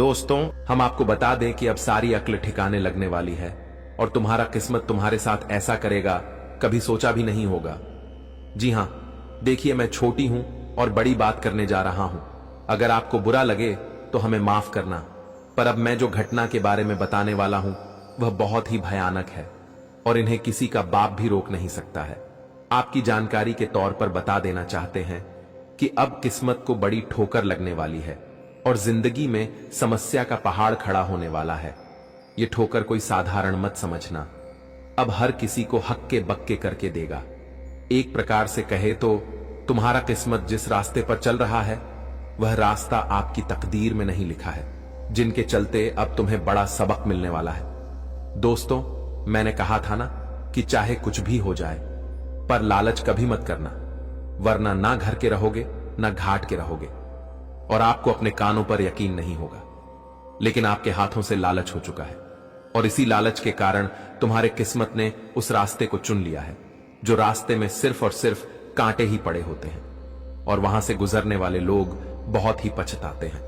दोस्तों, हम आपको बता दें कि अब सारी अक्ल ठिकाने लगने वाली है और तुम्हारा किस्मत तुम्हारे साथ ऐसा करेगा कभी सोचा भी नहीं होगा। जी हां, देखिए मैं छोटी हूं और बड़ी बात करने जा रहा हूं। अगर आपको बुरा लगे तो हमें माफ करना, पर अब मैं जो घटना के बारे में बताने वाला हूं वह बहुत ही भयानक है और इन्हें किसी का बाप भी रोक नहीं सकता है। आपकी जानकारी के तौर पर बता देना चाहते हैं कि अब किस्मत को बड़ी ठोकर लगने वाली है और जिंदगी में समस्या का पहाड़ खड़ा होने वाला है। यह ठोकर कोई साधारण मत समझना, अब हर किसी को हक्के बक्के करके देगा। एक प्रकार से कहे तो तुम्हारा किस्मत जिस रास्ते पर चल रहा है वह रास्ता आपकी तकदीर में नहीं लिखा है, जिनके चलते अब तुम्हें बड़ा सबक मिलने वाला है। दोस्तों, मैंने कहा था ना कि चाहे कुछ भी हो जाए पर लालच कभी मत करना, वरना ना घर के रहोगे ना घाट के रहोगे और आपको अपने कानों पर यकीन नहीं होगा। लेकिन आपके हाथों से लालच हो चुका है और इसी लालच के कारण तुम्हारे किस्मत ने उस रास्ते को चुन लिया है जो रास्ते में सिर्फ और सिर्फ कांटे ही पड़े होते हैं और वहां से गुजरने वाले लोग बहुत ही पछताते हैं।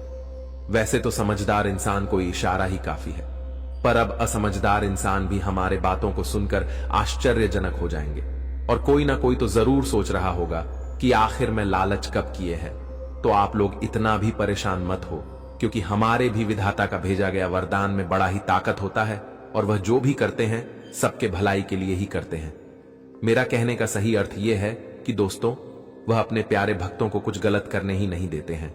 वैसे तो समझदार इंसान को इशारा ही काफी है, पर अब असमझदार इंसान भी हमारे बातों को सुनकर आश्चर्यजनक हो जाएंगे और कोई ना कोई तो जरूर सोच रहा होगा कि आखिर में लालच कब किए हैं। तो आप लोग इतना भी परेशान मत हो, क्योंकि हमारे भी विधाता का भेजा गया वरदान में बड़ा ही ताकत होता है और वह जो भी करते हैं सबके भलाई के लिए ही करते हैं। मेरा कहने का सही अर्थ यह है कि दोस्तों, वह अपने प्यारे भक्तों को कुछ गलत करने ही नहीं देते हैं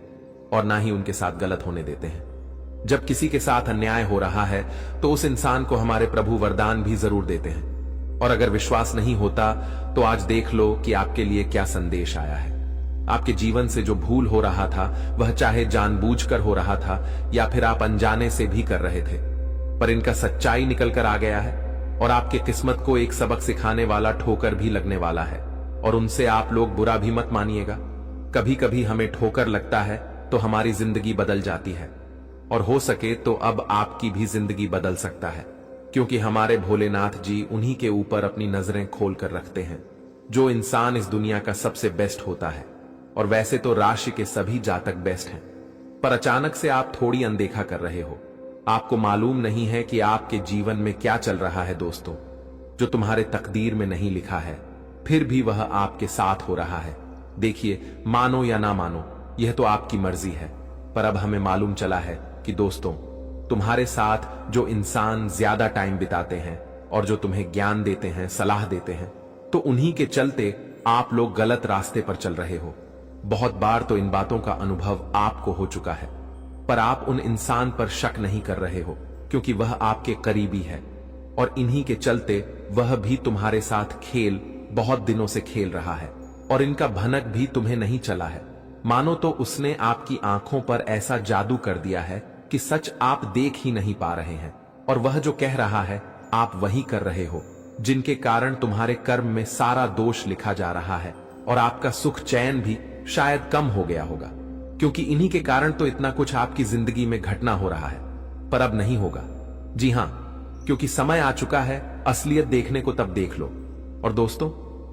और ना ही उनके साथ गलत होने देते हैं। जब किसी के साथ अन्याय हो रहा है तो उस इंसान को हमारे प्रभु वरदान भी जरूर देते हैं। और अगर विश्वास नहीं होता तो आज देख लो कि आपके लिए क्या संदेश आया है। आपके जीवन से जो भूल हो रहा था वह चाहे जानबूझकर हो रहा था या फिर आप अनजाने से भी कर रहे थे, पर इनका सच्चाई निकल कर आ गया है और आपके किस्मत को एक सबक सिखाने वाला ठोकर भी लगने वाला है। और उनसे आप लोग बुरा भी मत मानिएगा। कभी कभी हमें ठोकर लगता है तो हमारी जिंदगी बदल जाती है और हो सके तो अब आपकी भी जिंदगी बदल सकता है, क्योंकि हमारे भोलेनाथ जी उन्हीं के ऊपर अपनी नजरें खोल कर रखते हैं जो इंसान इस दुनिया का सबसे बेस्ट होता है। और वैसे तो राशि के सभी जातक बेस्ट हैं, पर अचानक से आप थोड़ी अनदेखा कर रहे हो। आपको मालूम नहीं है कि आपके जीवन में क्या चल रहा है दोस्तों, जो तुम्हारे तकदीर में नहीं लिखा है, फिर भी वह आपके साथ हो रहा है। देखिए, मानो या ना मानो यह तो आपकी मर्जी है, पर अब हमें मालूम चला है कि दोस्तों, तुम्हारे साथ जो इंसान ज्यादा टाइम बिताते हैं और जो तुम्हें ज्ञान देते हैं, सलाह देते हैं, तो उन्हीं के चलते आप लोग गलत रास्ते पर चल रहे हो। बहुत बार तो इन बातों का अनुभव आपको हो चुका है, पर आप उन इंसान पर शक नहीं कर रहे हो क्योंकि वह आपके करीबी है और इन्हीं के चलते वह भी तुम्हारे साथ खेल बहुत दिनों से खेल रहा है और इनका भनक भी तुम्हें नहीं चला है। मानो तो उसने आपकी आंखों पर ऐसा जादू कर दिया है कि सच आप देख ही नहीं पा रहे हैं और वह जो कह रहा है आप वही कर रहे हो, जिनके कारण तुम्हारे कर्म में सारा दोष लिखा जा रहा है और आपका सुख चैन भी शायद कम हो गया होगा, क्योंकि इन्हीं के कारण तो इतना कुछ आपकी जिंदगी में घटना हो रहा है, पर अब नहीं होगा। जी हां, क्योंकि समय आ चुका है असलियत देखने को, तब देख लो। और दोस्तों,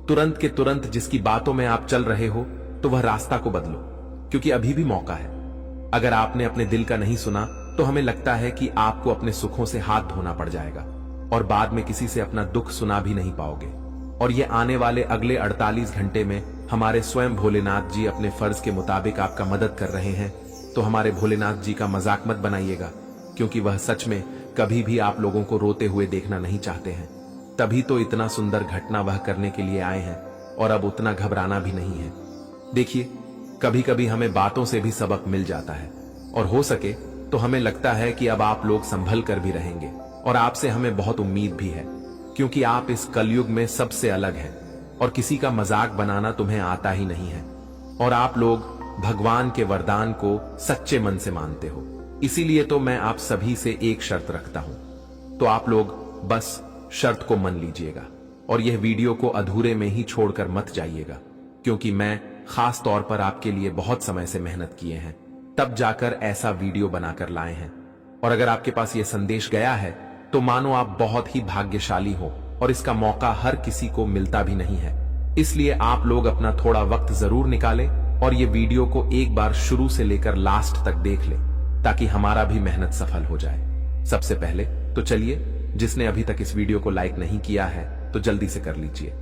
तुरंत के तुरंत जिसकी बातों में आप चल रहे हो तो वह रास्ता को बदलो, क्योंकि अभी भी मौका है। अगर आपने अपने दिल का नहीं सुना तो हमें लगता है कि आपको अपने सुखों से हाथ धोना पड़ जाएगा और बाद में किसी से अपना दुख सुना भी नहीं पाओगे। और ये आने वाले अगले 48 घंटे में हमारे स्वयं भोलेनाथ जी अपने फर्ज के मुताबिक आपका मदद कर रहे हैं, तो हमारे भोलेनाथ जी का मजाक मत बनाइएगा, क्योंकि वह सच में कभी भी आप लोगों को रोते हुए देखना नहीं चाहते हैं। तभी तो इतना सुंदर घटना वह करने के लिए आए हैं और अब उतना घबराना भी नहीं है। देखिए, कभी कभी हमें बातों से भी सबक मिल जाता है और हो सके तो हमें लगता है कि अब आप लोग संभल कर भी रहेंगे और आपसे हमें बहुत उम्मीद भी है, क्योंकि आप इस कलयुग में सबसे अलग हैं और किसी का मजाक बनाना तुम्हें आता ही नहीं है और आप लोग भगवान के वरदान को सच्चे मन से मानते हो। इसीलिए तो मैं आप सभी से एक शर्त रखता हूं, तो आप लोग बस शर्त को मान लीजिएगा और यह वीडियो को अधूरे में ही छोड़कर मत जाइएगा, क्योंकि मैं खास तौर पर आपके लिए बहुत समय से मेहनत किए हैं, तब जाकर ऐसा वीडियो बनाकर लाए हैं। और अगर आपके पास यह संदेश गया है तो मानो आप बहुत ही भाग्यशाली हो और इसका मौका हर किसी को मिलता भी नहीं है। इसलिए आप लोग अपना थोड़ा वक्त जरूर निकालें और ये वीडियो को एक बार शुरू से लेकर लास्ट तक देख लें, ताकि हमारा भी मेहनत सफल हो जाए। सबसे पहले तो चलिए, जिसने अभी तक इस वीडियो को लाइक नहीं किया है तो जल्दी से कर लीजिए।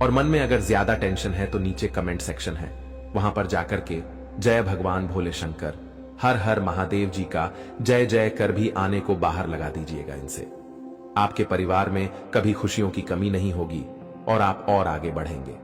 और मन में अगर ज्यादा टेंशन है तो नीचे कमेंट सेक्शन है, वहां पर जाकर के जय भगवान भोले शंकर, हर हर महादेव जी का जय जय कर भी आने को बाहर लगा दीजिएगा। इनसे आपके परिवार में कभी खुशियों की कमी नहीं होगी और आप और आगे बढ़ेंगे।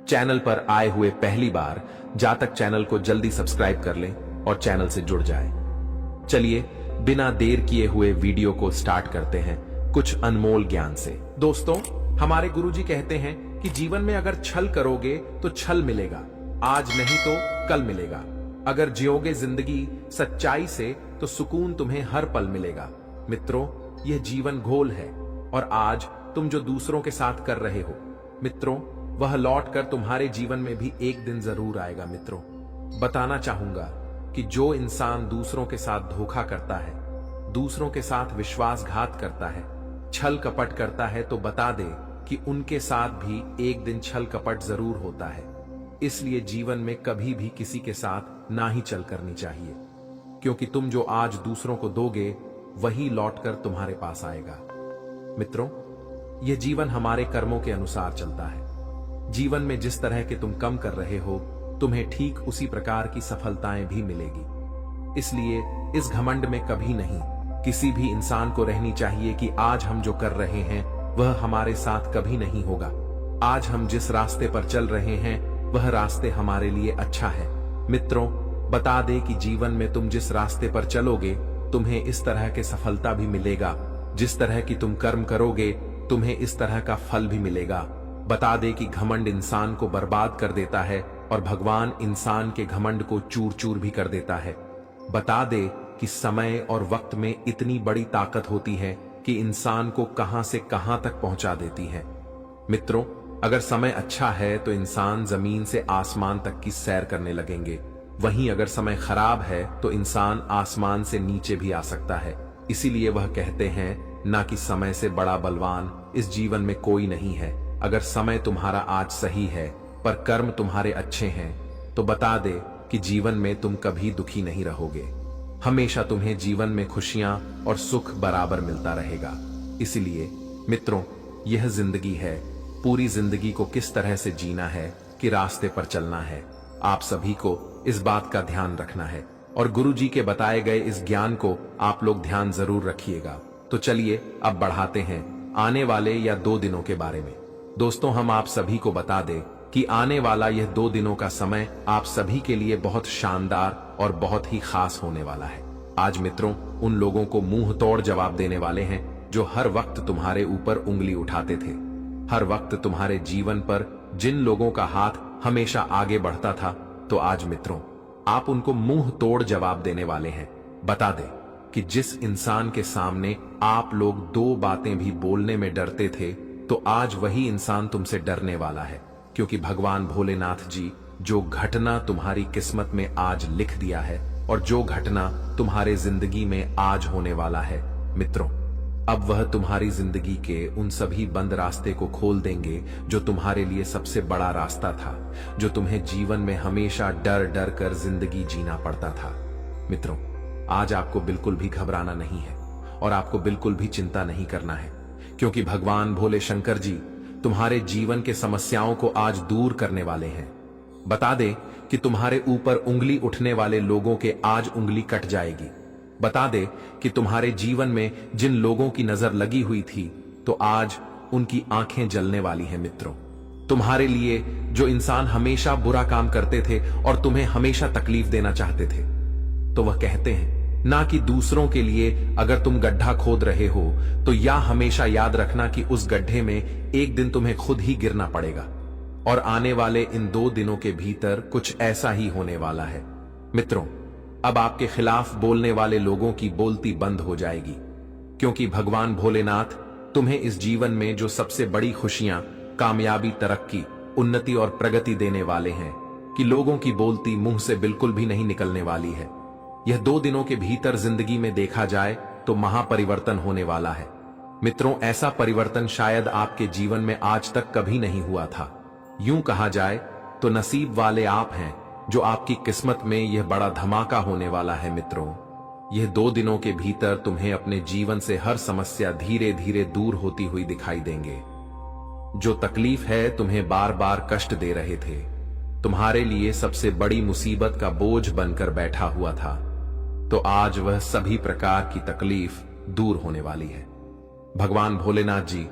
चैनल पर आए हुए पहली बार जातक चैनल को जल्दी सब्सक्राइब कर लें और चैनल से जुड़ जाएं। चलिए बिना देर किए हुए वीडियो को स्टार्ट करते हैं कुछ अनमोल ज्ञान से। दोस्तों, हमारे गुरुजी कहते हैं कि जीवन में अगर छल करोगे तो छल मिलेगा, आज नहीं तो कल मिलेगा। अगर जियोगे जिंदगी सच्चाई से तो सुकून तुम्हें हर पल मिलेगा। मित्रों, यह जीवन घोल है और आज तुम जो दूसरों के साथ कर रहे हो मित्रों, वह लौट कर तुम्हारे जीवन में भी एक दिन जरूर आएगा। मित्रों, बताना चाहूंगा कि जो इंसान दूसरों के साथ धोखा करता है, दूसरों के साथ विश्वासघात करता है, छल कपट करता है, तो बता दे कि उनके साथ भी एक दिन छल कपट जरूर होता है। इसलिए जीवन में कभी भी किसी के साथ ना ही चल करनी चाहिए, क्योंकि तुम जो आज दूसरों को दोगे वही लौटकर तुम्हारे पास आएगा। मित्रों, यह जीवन हमारे कर्मों के अनुसार चलता है। जीवन में जिस तरह के तुम कम कर रहे हो, तुम्हें ठीक उसी प्रकार की सफलताएं भी मिलेगी। इसलिए इस घमंड में कभी नहीं किसी भी इंसान को रहनी चाहिए कि आज हम जो कर रहे हैं वह हमारे साथ कभी नहीं होगा। आज हम जिस रास्ते पर चल रहे हैं वह रास्ते हमारे लिए अच्छा है। मित्रों, बता दे कि जीवन में तुम जिस रास्ते पर चलोगे तुम्हें इस तरह के सफलता भी मिलेगा, जिस तरह की तुम कर्म करोगे तुम्हें इस तरह का फल भी मिलेगा। बता दे कि घमंड इंसान को बर्बाद कर देता है और भगवान इंसान के घमंड को चूर चूर भी कर देता है। बता दे कि समय और वक्त में इतनी बड़ी ताकत होती है कि इंसान को कहां से कहां तक पहुंचा देती है। मित्रों, अगर समय अच्छा है तो इंसान जमीन से आसमान तक की सैर करने लगेंगे, वहीं अगर समय खराब है तो इंसान आसमान से नीचे भी आ सकता है। इसीलिए वह कहते हैं ना कि समय से बड़ा बलवान इस जीवन में कोई नहीं है। अगर समय तुम्हारा आज सही है पर कर्म तुम्हारे अच्छे हैं तो बता दे कि जीवन में तुम कभी दुखी नहीं रहोगे। हमेशा तुम्हें जीवन में खुशियां और सुख बराबर मिलता रहेगा। इसलिए मित्रों, यह जिंदगी है, पूरी जिंदगी को किस तरह से जीना है, कि रास्ते पर चलना है। आप सभी को इस बात का ध्यान रखना है और गुरुजी के बताए गए इस ज्ञान को आप लोग ध्यान जरूर रखिएगा। तो चलिए अब बढ़ाते हैं आने वाले या 2 दिनों के बारे में। दोस्तों, हम आप सभी को बता दें कि आने वाला यह 2 दिनों का समय आप सभी के लिए बहुत शानदार और बहुत ही खास होने वाला है। आज मित्रों, उन लोगों को मुंह तोड़ जवाब देने वाले हैं जो हर वक्त तुम्हारे ऊपर उंगली उठाते थे। हर वक्त तुम्हारे जीवन पर जिन लोगों का हाथ हमेशा आगे बढ़ता था, तो आज मित्रों आप उनको मुंह तोड़ जवाब देने वाले हैं। बता दें कि जिस इंसान के सामने आप लोग 2 बातें भी बोलने में डरते थे, तो आज वही इंसान तुमसे डरने वाला है, क्योंकि भगवान भोलेनाथ जी जो घटना तुम्हारी किस्मत में आज लिख दिया है और जो घटना तुम्हारे जिंदगी में आज होने वाला है मित्रों, अब वह तुम्हारी जिंदगी के उन सभी बंद रास्ते को खोल देंगे जो तुम्हारे लिए सबसे बड़ा रास्ता था, जो तुम्हें जीवन में हमेशा डर डर कर जिंदगी जीना पड़ता था। मित्रों, आज आपको बिल्कुल भी घबराना नहीं है और आपको बिल्कुल भी चिंता नहीं करना है, क्योंकि भगवान भोले शंकर जी तुम्हारे जीवन के समस्याओं को आज दूर करने वाले हैं। बता दें कि तुम्हारे ऊपर उंगली उठने वाले लोगों के आज उंगली कट जाएगी। बता दे कि तुम्हारे जीवन में जिन लोगों की नजर लगी हुई थी, तो आज उनकी आंखें जलने वाली हैं। मित्रों, तुम्हारे लिए जो इंसान हमेशा बुरा काम करते थे और तुम्हें हमेशा तकलीफ देना चाहते थे, तो वह कहते हैं ना कि दूसरों के लिए अगर तुम गड्ढा खोद रहे हो तो या हमेशा याद रखना कि उस गड्ढे में एक दिन तुम्हें खुद ही गिरना पड़ेगा। और आने वाले इन 2 दिनों के भीतर कुछ ऐसा ही होने वाला है। मित्रों, अब आपके खिलाफ बोलने वाले लोगों की बोलती बंद हो जाएगी, क्योंकि भगवान भोलेनाथ तुम्हें इस जीवन में जो सबसे बड़ी खुशियां, कामयाबी, तरक्की, उन्नति और प्रगति देने वाले हैं कि लोगों की बोलती मुंह से बिल्कुल भी नहीं निकलने वाली है। यह 2 दिनों के भीतर जिंदगी में देखा जाए तो महापरिवर्तन होने वाला है। मित्रों, ऐसा परिवर्तन शायद आपके जीवन में आज तक कभी नहीं हुआ था। यूं कहा जाए तो नसीब वाले आप हैं जो आपकी किस्मत में यह बड़ा धमाका होने वाला है। मित्रों, यह 2 दिनों के भीतर तुम्हें अपने जीवन से हर समस्या धीरे धीरे दूर होती हुई दिखाई देंगे। जो तकलीफ है तुम्हें बार बार कष्ट दे रहे थे, तुम्हारे लिए सबसे बड़ी मुसीबत का बोझ बनकर बैठा हुआ था, तो आज वह सभी प्रकार की तकलीफ दूर होने वाली है। भगवान भोलेनाथ जी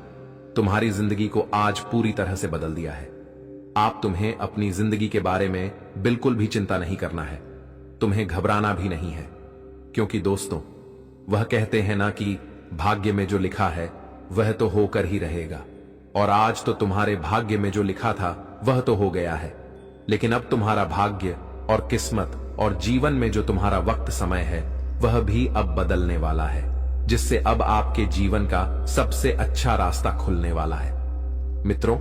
तुम्हारी जिंदगी को आज पूरी तरह से बदल दिया है। आप तुम्हें अपनी जिंदगी के बारे में बिल्कुल भी चिंता नहीं करना है, तुम्हें घबराना भी नहीं है, क्योंकि दोस्तों वह कहते हैं ना कि भाग्य में जो लिखा है वह तो होकर ही रहेगा। और आज तो तुम्हारे भाग्य में जो लिखा था वह तो हो गया है, लेकिन अब तुम्हारा भाग्य और किस्मत और जीवन में जो तुम्हारा वक्त समय है वह भी अब बदलने वाला है, जिससे अब आपके जीवन का सबसे अच्छा रास्ता खुलने वाला है। मित्रों,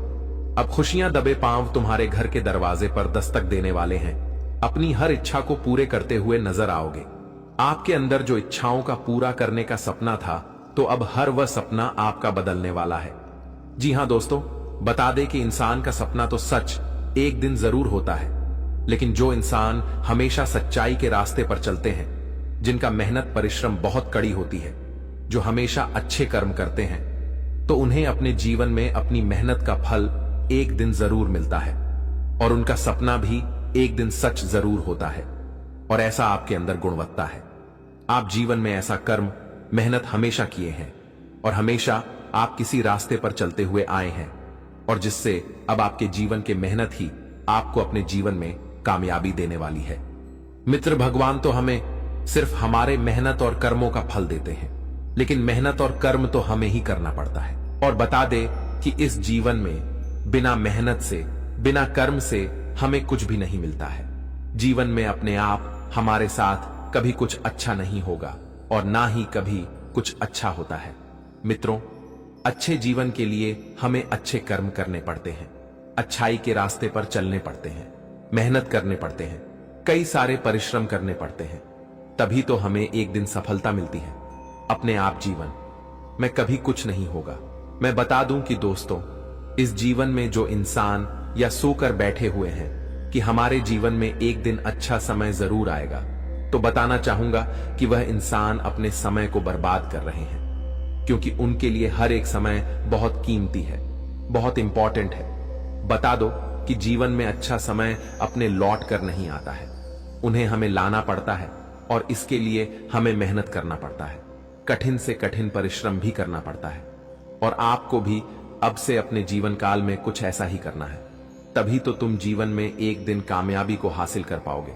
अब खुशियां दबे पांव तुम्हारे घर के दरवाजे पर दस्तक देने वाले हैं। अपनी हर इच्छा को पूरे करते हुए नजर आओगे। आपके अंदर जो इच्छाओं का पूरा करने का सपना था, तो अब हर वह सपना आपका बदलने वाला है। जी हां दोस्तों, बता दें कि इंसान का सपना तो सच एक दिन जरूर होता है, लेकिन जो इंसान हमेशा सच्चाई के रास्ते पर चलते हैं, जिनका मेहनत परिश्रम बहुत कड़ी होती है, जो हमेशा अच्छे कर्म करते हैं, तो उन्हें अपने जीवन में अपनी मेहनत का फल एक दिन जरूर मिलता है और उनका सपना भी एक दिन सच जरूर होता है। और ऐसा आपके अंदर गुणवत्ता है। आप जीवन में ऐसा कर्म मेहनत हमेशा किए हैं और हमेशा आप किसी रास्ते पर चलते हुए आए हैं, और जिससे अब आपके जीवन के मेहनत ही आपको अपने जीवन में कामयाबी देने वाली है। मित्र, भगवान तो हमें सिर्फ हमारे मेहनत और कर्मों का फल देते हैं, लेकिन मेहनत और कर्म तो हमें ही करना पड़ता है। और बता दे कि इस जीवन में बिना मेहनत से, बिना कर्म से हमें कुछ भी नहीं मिलता है। जीवन में अपने आप हमारे साथ कभी कुछ अच्छा नहीं होगा और ना ही कभी कुछ अच्छा होता है। मित्रों, अच्छे जीवन के लिए हमें अच्छे कर्म करने पड़ते हैं, अच्छाई के रास्ते पर चलने पड़ते हैं, मेहनत करने पड़ते हैं, कई सारे परिश्रम करने पड़ते हैं, तभी तो हमें एक दिन सफलता मिलती है। अपने आप जीवन में कभी कुछ नहीं होगा। मैं बता दूं कि दोस्तों, इस जीवन में जो इंसान या सोकर बैठे हुए हैं कि हमारे जीवन में एक दिन अच्छा समय जरूर आएगा, तो बताना चाहूंगा कि वह इंसान अपने समय को बर्बाद कर रहे हैं, क्योंकि उनके लिए हर एक समय बहुत कीमती है, बहुत इंपॉर्टेंट है। बता दो कि जीवन में अच्छा समय अपने लौट कर नहीं आता है, उन्हें हमें लाना पड़ता है और इसके लिए हमें मेहनत करना पड़ता है, कठिन से कठिन परिश्रम भी करना पड़ता है। और आपको भी अब से अपने जीवन काल में कुछ ऐसा ही करना है, तभी तो तुम जीवन में एक दिन कामयाबी को हासिल कर पाओगे।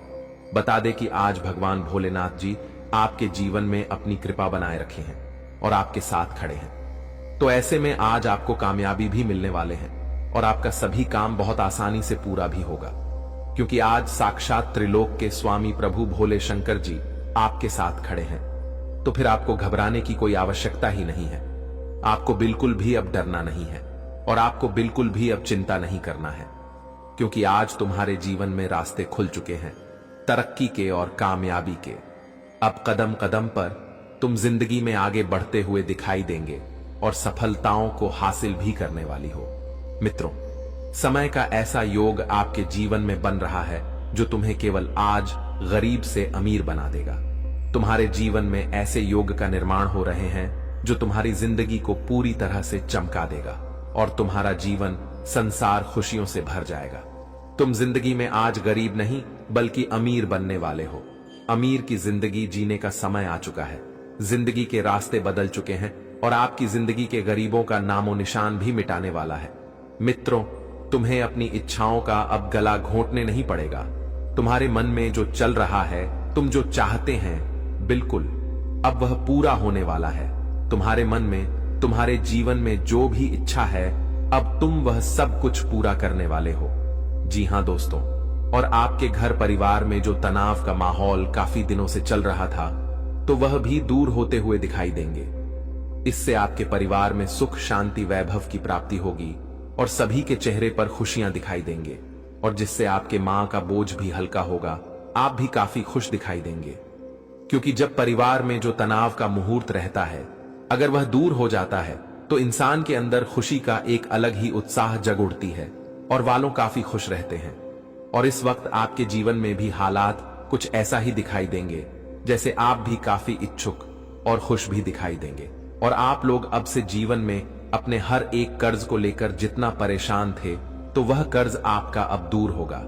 बता दे कि आज भगवान भोलेनाथ जी आपके जीवन में अपनी कृपा बनाए रखे हैं और आपके साथ खड़े हैं। तो ऐसे में आज आपको कामयाबी भी मिलने वाले हैं और आपका सभी काम बहुत आसानी से पूरा भी होगा, क्योंकि आज साक्षात त्रिलोक के स्वामी प्रभु भोले शंकर जी आपके साथ खड़े हैं। तो फिर आपको घबराने की कोई आवश्यकता ही नहीं है। आपको बिल्कुल भी अब डरना नहीं है और आपको बिल्कुल भी अब चिंता नहीं करना है, क्योंकि आज तुम्हारे जीवन में रास्ते खुल चुके हैं, तरक्की के और कामयाबी के। अब कदम कदम पर तुम जिंदगी में आगे बढ़ते हुए दिखाई देंगे और सफलताओं को हासिल भी करने वाली हो। मित्रों, समय का ऐसा योग आपके जीवन में बन रहा है जो तुम्हें केवल आज गरीब से अमीर बना देगा। तुम्हारे जीवन में ऐसे योग का निर्माण हो रहे हैं जो तुम्हारी जिंदगी को पूरी तरह से चमका देगा और तुम्हारा जीवन संसार खुशियों से भर जाएगा। तुम जिंदगी में आज गरीब नहीं बल्कि अमीर बनने वाले हो। अमीर की जिंदगी जीने का समय आ चुका है। जिंदगी के रास्ते बदल चुके हैं और आपकी जिंदगी के गरीबों का नामो निशान भी मिटाने वाला है। मित्रों, तुम्हें अपनी इच्छाओं का अब गला घोंटने नहीं पड़ेगा। तुम्हारे मन में जो चल रहा है, तुम जो चाहते हैं, बिल्कुल अब वह पूरा होने वाला है। तुम्हारे मन में, तुम्हारे जीवन में जो भी इच्छा है, अब तुम वह सब कुछ पूरा करने वाले हो। जी हां दोस्तों, और आपके घर परिवार में जो तनाव का माहौल काफी दिनों से चल रहा था, तो वह भी दूर होते हुए दिखाई देंगे। इससे आपके परिवार में सुख, शांति, वैभव की प्राप्ति होगी और सभी के चेहरे पर खुशियां दिखाई देंगे, और जिससे आपके मां का बोझ भी हल्का होगा। आप भी काफी खुश दिखाई देंगे, क्योंकि जब परिवार में जो तनाव का मुहूर्त रहता है, अगर वह दूर हो जाता है, तो इंसान के अंदर खुशी का एक अलग ही उत्साह जग उठती है और वालों काफी खुश रहते हैं। और इस वक्त आपके जीवन में भी हालात कुछ ऐसा ही दिखाई देंगे जैसे आप भी काफी इच्छुक और खुश भी दिखाई देंगे। और आप लोग अब से जीवन में अपने हर एक कर्ज को लेकर जितना परेशान थे, तो वह कर्ज आपका अब दूर होगा।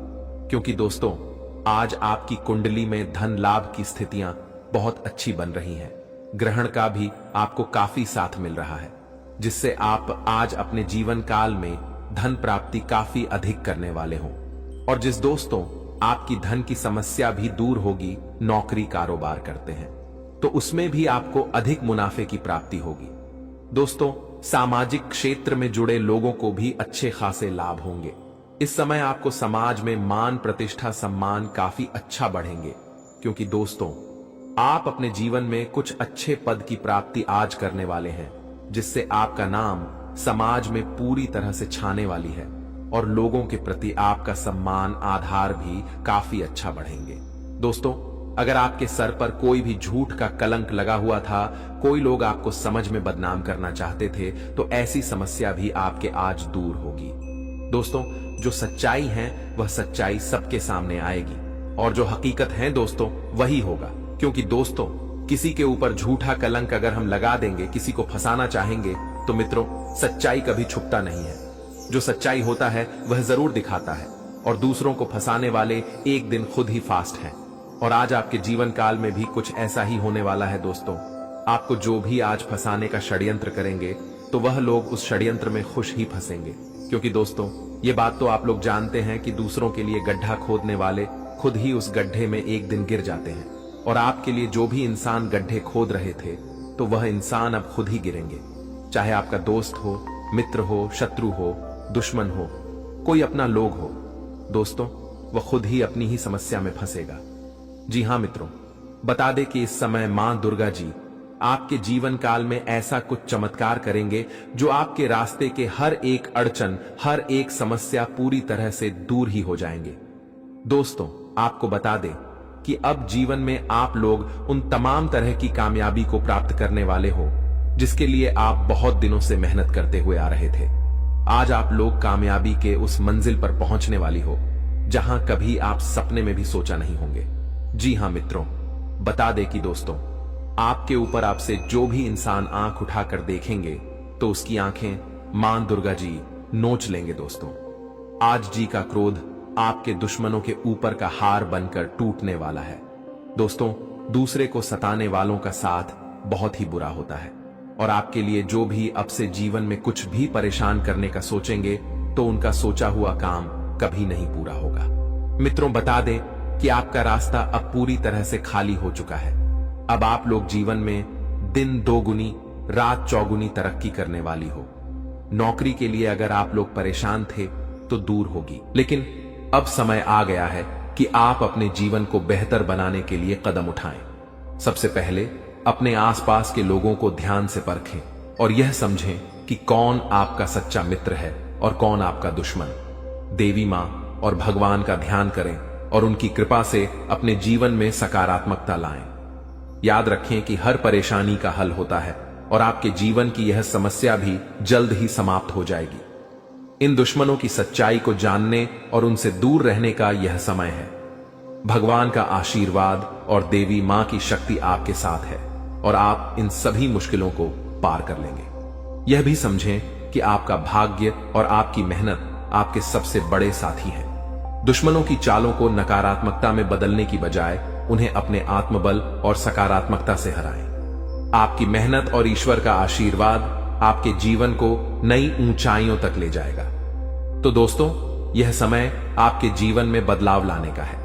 क्योंकि दोस्तों, आज आपकी कुंडली में धन लाभ की स्थितियां बहुत अच्छी बन रही हैं। ग्रहण का भी आपको काफी साथ मिल रहा है, जिससे आप आज अपने जीवन काल में धन प्राप्ति काफी अधिक करने वाले हों। और जिस दोस्तों आपकी धन की समस्या भी दूर होगी, नौकरी कारोबार करते हैं, तो उसमें भी आपको अधिक मुनाफे की प्राप्ति होगी। दोस्तों, सामाजिक क्षेत्र में जुड़े लोगों को भी अच्छे खासे लाभ होंगे। इस समय आपको समाज में मान प्रतिष्ठा सम्मान काफी अच्छा बढ़ेंगे। क्योंकि दोस्तों, आप अपने जीवन में कुछ अच्छे पद की प्राप्ति आज करने वाले हैं, जिससे आपका नाम समाज में पूरी तरह से छाने वाली है और लोगों के प्रति आपका सम्मान आधार भी काफी अच्छा बढ़ेंगे। दोस्तों, अगर आपके सर पर कोई भी झूठ का कलंक लगा हुआ था, कोई लोग आपको समझ में बदनाम करना चाहते थे, तो ऐसी समस्या भी आपके आज दूर होगी। दोस्तों, जो सच्चाई है वह सच्चाई सबके सामने आएगी और जो हकीकत है दोस्तों वही होगा। क्योंकि दोस्तों, किसी के ऊपर झूठा कलंक अगर हम लगा देंगे, किसी को फंसाना चाहेंगे, तो मित्रों सच्चाई कभी छुपता नहीं है। जो सच्चाई होता है वह जरूर दिखाता है और दूसरों को फंसाने वाले एक दिन खुद ही फास्ट हैं। और आज आपके जीवन काल में भी कुछ ऐसा ही होने वाला है दोस्तों। आपको जो भी आज फंसाने का षड्यंत्र करेंगे, तो वह लोग उस षड्यंत्र में खुश ही फंसेंगे। क्योंकि दोस्तों, ये बात तो आप लोग जानते हैं कि दूसरों के लिए गड्ढा खोदने वाले खुद ही उस गड्ढे में एक दिन गिर जाते हैं। और आपके लिए जो भी इंसान गड्ढे खोद रहे थे, तो वह इंसान अब खुद ही गिरेंगे। चाहे आपका दोस्त हो, मित्र हो, शत्रु हो, दुश्मन हो, कोई अपना लोग हो, दोस्तों वह खुद ही अपनी ही समस्या में फंसेगा। जी हां मित्रों, बता दें कि इस समय मां दुर्गा जी आपके जीवन काल में ऐसा कुछ चमत्कार करेंगे जो आपके रास्ते के हर एक अड़चन, हर एक समस्या पूरी तरह से दूर ही हो जाएंगे। दोस्तों, आपको बता दें कि अब जीवन में आप लोग उन तमाम तरह की कामयाबी को प्राप्त करने वाले हो जिसके लिए आप बहुत दिनों से मेहनत करते हुए आ रहे थे। आज आप लोग कामयाबी के उस मंजिल पर पहुंचने वाली हो जहां कभी आप सपने में भी सोचा नहीं होंगे। जी हां मित्रों, बता दें कि दोस्तों, आपके ऊपर आपसे जो भी इंसान आंख उठाकर देखेंगे, तो उसकी आंखें मां दुर्गा जी नोच लेंगे। दोस्तों, आज जी का क्रोध आपके दुश्मनों के ऊपर का हार बनकर टूटने वाला है। दोस्तों, दूसरे को सताने वालों का साथ बहुत ही बुरा होता है और आपके लिए जो भी अब से जीवन में कुछ भी परेशान करने का सोचेंगे, तो उनका सोचा हुआ काम कभी नहीं पूरा होगा। मित्रों, बता दें कि आपका रास्ता अब पूरी तरह से खाली हो चुका है। अब आप लोग जीवन में दिन दोगुनी रात चौगुनी तरक्की करने वाली हो। नौकरी के लिए अगर आप लोग परेशान थे तो दूर होगी, लेकिन अब समय आ गया है कि आप अपने जीवन को बेहतर बनाने के लिए कदम उठाएं। सबसे पहले अपने आसपास के लोगों को ध्यान से परखें और यह समझें कि कौन आपका सच्चा मित्र है और कौन आपका दुश्मन। देवी मां और भगवान का ध्यान करें और उनकी कृपा से अपने जीवन में सकारात्मकता लाएं। याद रखें कि हर परेशानी का हल होता है और आपके जीवन की यह समस्या भी जल्द ही समाप्त हो जाएगी। इन दुश्मनों की सच्चाई को जानने और उनसे दूर रहने का यह समय है। भगवान का आशीर्वाद और देवी मां की शक्ति आपके साथ है और आप इन सभी मुश्किलों को पार कर लेंगे। यह भी समझें कि आपका भाग्य और आपकी मेहनत आपके सबसे बड़े साथी हैं। दुश्मनों की चालों को नकारात्मकता में बदलने की बजाय उन्हें अपने आत्मबल और सकारात्मकता से हराएं। आपकी मेहनत और ईश्वर का आशीर्वाद आपके जीवन को नई ऊंचाइयों तक ले जाएगा। तो दोस्तों, यह समय आपके जीवन में बदलाव लाने का है।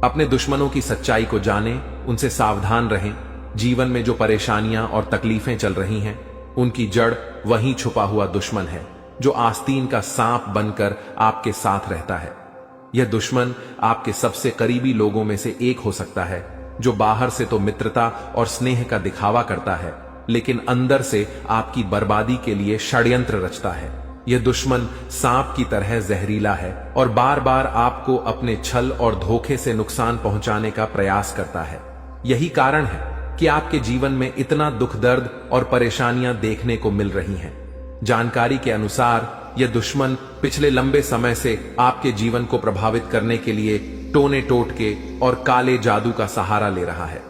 अपने दुश्मनों की सच्चाई को जानें, उनसे सावधान रहें। जीवन में जो परेशानियां और तकलीफें चल रही हैं, उनकी जड़ वहीं छुपा हुआ दुश्मन है जो आस्तीन का सांप बनकर आपके साथ रहता है। यह दुश्मन आपके सबसे करीबी लोगों में से एक हो सकता है, जो बाहर से तो मित्रता और स्नेह का दिखावा करता है, लेकिन अंदर से आपकी बर्बादी के लिए षड्यंत्र रचता है। यह दुश्मन सांप की तरह जहरीला है और बार बार आपको अपने छल और धोखे से नुकसान पहुंचाने का प्रयास करता है। यही कारण है कि आपके जीवन में इतना दुख दर्द और परेशानियां देखने को मिल रही हैं। जानकारी के अनुसार यह दुश्मन पिछले लंबे समय से आपके जीवन को प्रभावित करने के लिए टोने टोटके और काले जादू का सहारा ले रहा है।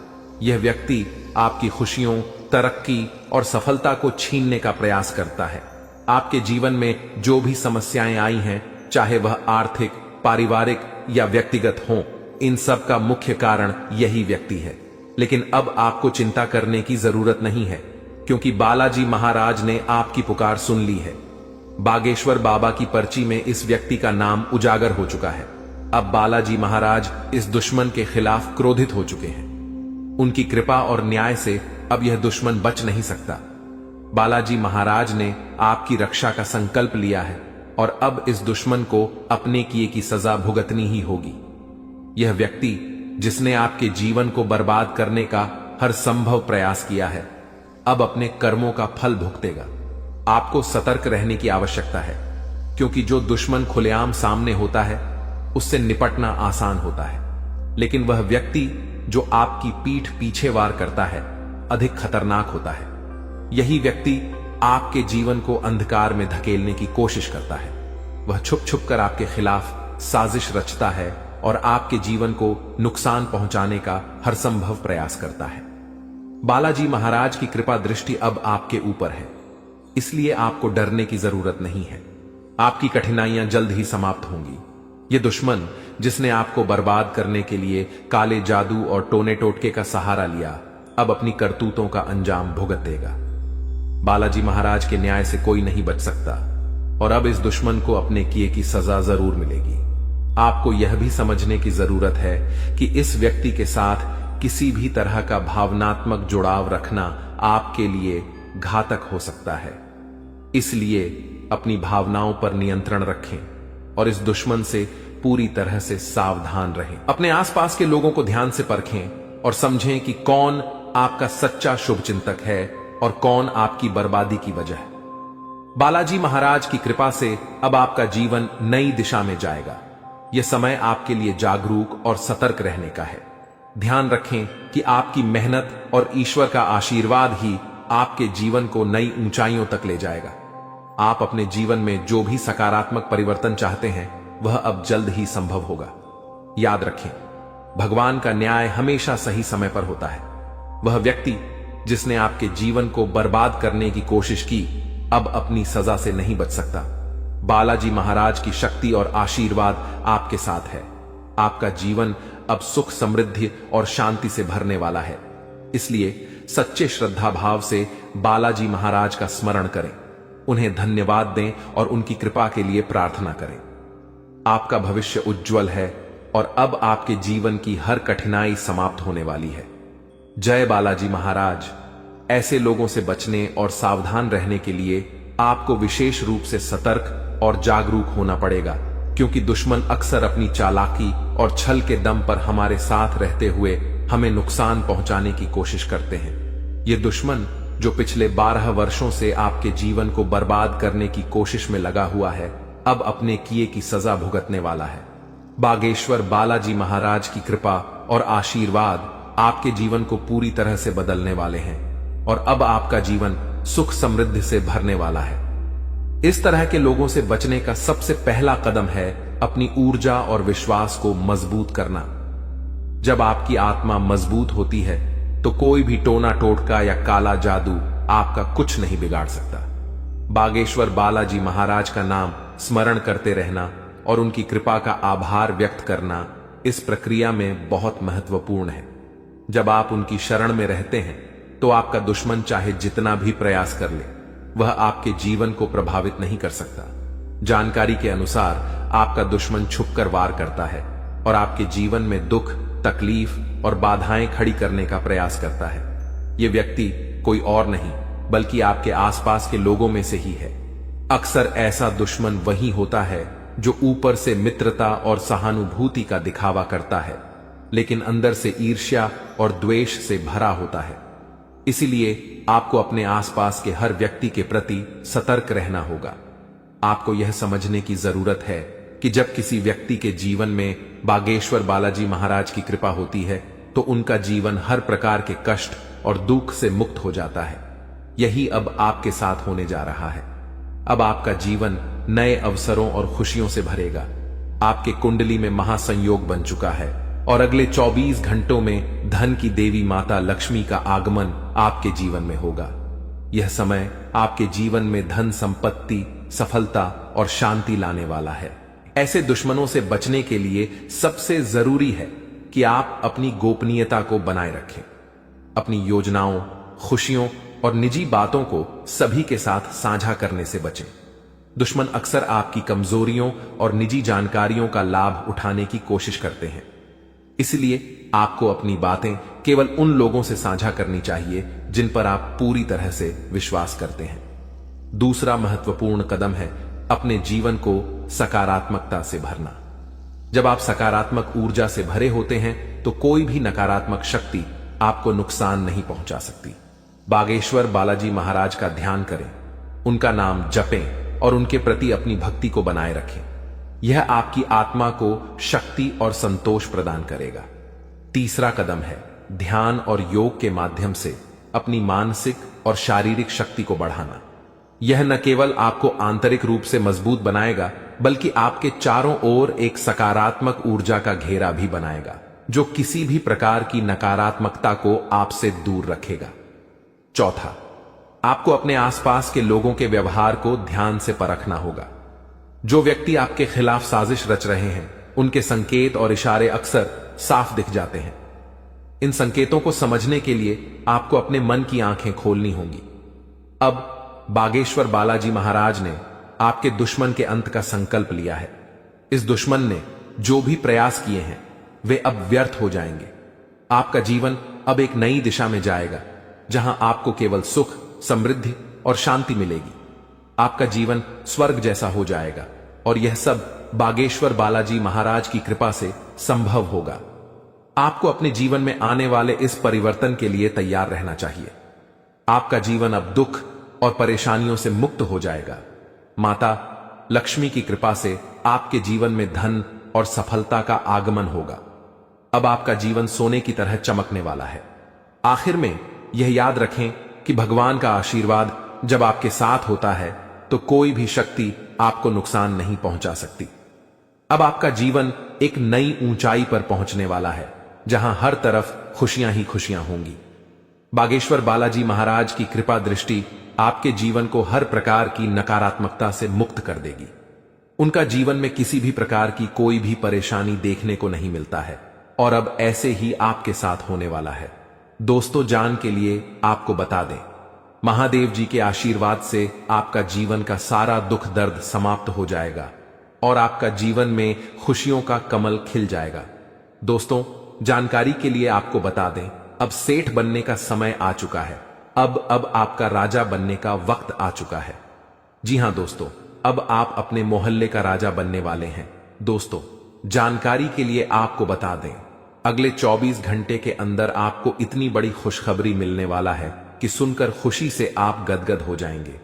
यह व्यक्ति आपकी खुशियों, तरक्की और सफलता को छीनने का प्रयास करता है। आपके जीवन में जो भी समस्याएं आई हैं, चाहे वह आर्थिक, पारिवारिक या व्यक्तिगत हों, इन सब का मुख्य कारण यही व्यक्ति है। लेकिन अब आपको चिंता करने की जरूरत नहीं है, क्योंकि बालाजी महाराज ने आपकी पुकार सुन ली है। बागेश्वर बाबा की पर्ची में इस व्यक्ति का नाम उजागर हो चुका है। अब बालाजी महाराज इस दुश्मन के खिलाफ क्रोधित हो चुके हैं। उनकी कृपा और न्याय से अब यह दुश्मन बच नहीं सकता। बालाजी महाराज ने आपकी रक्षा का संकल्प लिया है और अब इस दुश्मन को अपने किए की सजा भुगतनी ही होगी। यह व्यक्ति जिसने आपके जीवन को बर्बाद करने का हर संभव प्रयास किया है, अब अपने कर्मों का फल भुगतेगा। आपको सतर्क रहने की आवश्यकता है, क्योंकि जो दुश्मन खुलेआम सामने होता है उससे निपटना आसान होता है, लेकिन वह व्यक्ति जो आपकी पीठ पीछे वार करता है अधिक खतरनाक होता है। यही व्यक्ति आपके जीवन को अंधकार में धकेलने की कोशिश करता है। वह छुप छुप कर आपके खिलाफ साजिश रचता है और आपके जीवन को नुकसान पहुंचाने का हर संभव प्रयास करता है। बालाजी महाराज की कृपा दृष्टि अब आपके ऊपर है, इसलिए आपको डरने की जरूरत नहीं है। आपकी कठिनाइयां जल्द ही समाप्त होंगी। ये दुश्मन जिसने आपको बर्बाद करने के लिए काले जादू और टोने टोटके का सहारा लिया, अब अपनी करतूतों का अंजाम भुगत देगा। बालाजी महाराज के न्याय से कोई नहीं बच सकता और अब इस दुश्मन को अपने किए की सजा जरूर मिलेगी। आपको यह भी समझने की जरूरत है कि इस व्यक्ति के साथ किसी भी तरह का भावनात्मक जुड़ाव रखना आपके लिए घातक हो सकता है। इसलिए अपनी भावनाओं पर नियंत्रण रखें और इस दुश्मन से पूरी तरह से सावधान रहें। अपने आसपास के लोगों को ध्यान से परखें और समझें कि कौन आपका सच्चा शुभचिंतक है और कौन आपकी बर्बादी की वजह है। बालाजी महाराज की कृपा से अब आपका जीवन नई दिशा में जाएगा। यह समय आपके लिए जागरूक और सतर्क रहने का है। ध्यान रखें कि आपकी मेहनत और ईश्वर का आशीर्वाद ही आपके जीवन को नई ऊंचाइयों तक ले जाएगा। आप अपने जीवन में जो भी सकारात्मक परिवर्तन चाहते हैं, वह अब जल्द ही संभव होगा। याद रखें, भगवान का न्याय हमेशा सही समय पर होता है। वह व्यक्ति जिसने आपके जीवन को बर्बाद करने की कोशिश की, अब अपनी सजा से नहीं बच सकता। बालाजी महाराज की शक्ति और आशीर्वाद आपके साथ है। आपका जीवन अब सुख, समृद्धि और शांति से भरने वाला है। इसलिए सच्चे श्रद्धा भाव से बालाजी महाराज का स्मरण करें, उन्हें धन्यवाद दें और उनकी कृपा के लिए प्रार्थना करें। आपका भविष्य उज्जवल है और अब आपके जीवन की हर कठिनाई समाप्त होने वाली है। जय बालाजी महाराज। ऐसे लोगों से बचने और सावधान रहने के लिए आपको विशेष रूप से सतर्क और जागरूक होना पड़ेगा, क्योंकि दुश्मन अक्सर अपनी चालाकी और छल के दम पर हमारे साथ रहते हुए हमें नुकसान पहुंचाने की कोशिश करते हैं। ये दुश्मन जो पिछले 12 वर्षों से आपके जीवन को बर्बाद करने की कोशिश में लगा हुआ है, अब अपने किए की सजा भुगतने वाला है। बागेश्वर बालाजी महाराज की कृपा और आशीर्वाद आपके जीवन को पूरी तरह से बदलने वाले हैं और अब आपका जीवन सुख समृद्धि से भरने वाला है। इस तरह के लोगों से बचने का सबसे पहला कदम है अपनी ऊर्जा और विश्वास को मजबूत करना। जब आपकी आत्मा मजबूत होती है तो कोई भी टोना टोटका या काला जादू आपका कुछ नहीं बिगाड़ सकता। बागेश्वर बालाजी महाराज का नाम स्मरण करते रहना और उनकी कृपा का आभार व्यक्त करना इस प्रक्रिया में बहुत महत्वपूर्ण है। जब आप उनकी शरण में रहते हैं तो आपका दुश्मन चाहे जितना भी प्रयास कर ले, वह आपके जीवन को प्रभावित नहीं कर सकता। जानकारी के अनुसार आपका दुश्मन छुपकर वार करता है और आपके जीवन में दुख, तकलीफ और बाधाएं खड़ी करने का प्रयास करता है। यह व्यक्ति कोई और नहीं बल्कि आपके आसपास के लोगों में से ही है। अक्सर ऐसा दुश्मन वही होता है जो ऊपर से मित्रता और सहानुभूति का दिखावा करता है, लेकिन अंदर से ईर्ष्या और द्वेष से भरा होता है। इसीलिए आपको अपने आसपास के हर व्यक्ति के प्रति सतर्क रहना होगा। आपको यह समझने की जरूरत है कि जब किसी व्यक्ति के जीवन में बागेश्वर बालाजी महाराज की कृपा होती है तो उनका जीवन हर प्रकार के कष्ट और दुख से मुक्त हो जाता है। यही अब आपके साथ होने जा रहा है। अब आपका जीवन नए अवसरों और खुशियों से भरेगा। आपके कुंडली में महासंयोग बन चुका है और अगले 24 घंटों में धन की देवी माता लक्ष्मी का आगमन आपके जीवन में होगा। यह समय आपके जीवन में धन, संपत्ति, सफलता और शांति लाने वाला है। ऐसे दुश्मनों से बचने के लिए सबसे जरूरी है कि आप अपनी गोपनीयता को बनाए रखें। अपनी योजनाओं, खुशियों और निजी बातों को सभी के साथ साझा करने से बचें। दुश्मन अक्सर आपकी कमजोरियों और निजी जानकारियों का लाभ उठाने की कोशिश करते हैं। इसलिए आपको अपनी बातें केवल उन लोगों से साझा करनी चाहिए जिन पर आप पूरी तरह से विश्वास करते हैं। दूसरा महत्वपूर्ण कदम है अपने जीवन को सकारात्मकता से भरना। जब आप सकारात्मक ऊर्जा से भरे होते हैं तो कोई भी नकारात्मक शक्ति आपको नुकसान नहीं पहुंचा सकती। बागेश्वर बालाजी महाराज का ध्यान करें, उनका नाम जपें और उनके प्रति अपनी भक्ति को बनाए रखें। यह आपकी आत्मा को शक्ति और संतोष प्रदान करेगा। तीसरा कदम है ध्यान और योग के माध्यम से अपनी मानसिक और शारीरिक शक्ति को बढ़ाना। यह न केवल आपको आंतरिक रूप से मजबूत बनाएगा बल्कि आपके चारों ओर एक सकारात्मक ऊर्जा का घेरा भी बनाएगा जो किसी भी प्रकार की नकारात्मकता को आपसे दूर रखेगा। चौथा, आपको अपने आसपास के लोगों के व्यवहार को ध्यान से परखना होगा। जो व्यक्ति आपके खिलाफ साजिश रच रहे हैं उनके संकेत और इशारे अक्सर साफ दिख जाते हैं। इन संकेतों को समझने के लिए आपको अपने मन की आंखें खोलनी होंगी। अब बागेश्वर बालाजी महाराज ने आपके दुश्मन के अंत का संकल्प लिया है। इस दुश्मन ने जो भी प्रयास किए हैं वे अब व्यर्थ हो जाएंगे। आपका जीवन अब एक नई दिशा में जाएगा जहां आपको केवल सुख, समृद्धि और शांति मिलेगी। आपका जीवन स्वर्ग जैसा हो जाएगा और यह सब बागेश्वर बालाजी महाराज की कृपा से संभव होगा। आपको अपने जीवन में आने वाले इस परिवर्तन के लिए तैयार रहना चाहिए। आपका जीवन अब दुख और परेशानियों से मुक्त हो जाएगा। माता लक्ष्मी की कृपा से आपके जीवन में धन और सफलता का आगमन होगा। अब आपका जीवन सोने की तरह चमकने वाला है। आखिर में यह याद रखें कि भगवान का आशीर्वाद जब आपके साथ होता है तो कोई भी शक्ति आपको नुकसान नहीं पहुंचा सकती। अब आपका जीवन एक नई ऊंचाई पर पहुंचने वाला है जहां हर तरफ खुशियां ही खुशियां होंगी। बागेश्वर बालाजी महाराज की कृपा दृष्टि आपके जीवन को हर प्रकार की नकारात्मकता से मुक्त कर देगी। उनका जीवन में किसी भी प्रकार की कोई भी परेशानी देखने को नहीं मिलता है और अब ऐसे ही आपके साथ होने वाला है। दोस्तों, जान के लिए आपको बता दें, महादेव जी के आशीर्वाद से आपका जीवन का सारा दुख दर्द समाप्त हो जाएगा और आपका जीवन में खुशियों का कमल खिल जाएगा। दोस्तों, जानकारी के लिए आपको बता दें, अब सेठ बनने का समय आ चुका है। अब आपका राजा बनने का वक्त आ चुका है। जी हां दोस्तों, अब आप अपने मोहल्ले का राजा बनने वाले हैं। दोस्तों, जानकारी के लिए आपको बता दें, अगले 24 घंटे के अंदर आपको इतनी बड़ी खुशखबरी मिलने वाला है कि सुनकर खुशी से आप गदगद हो जाएंगे।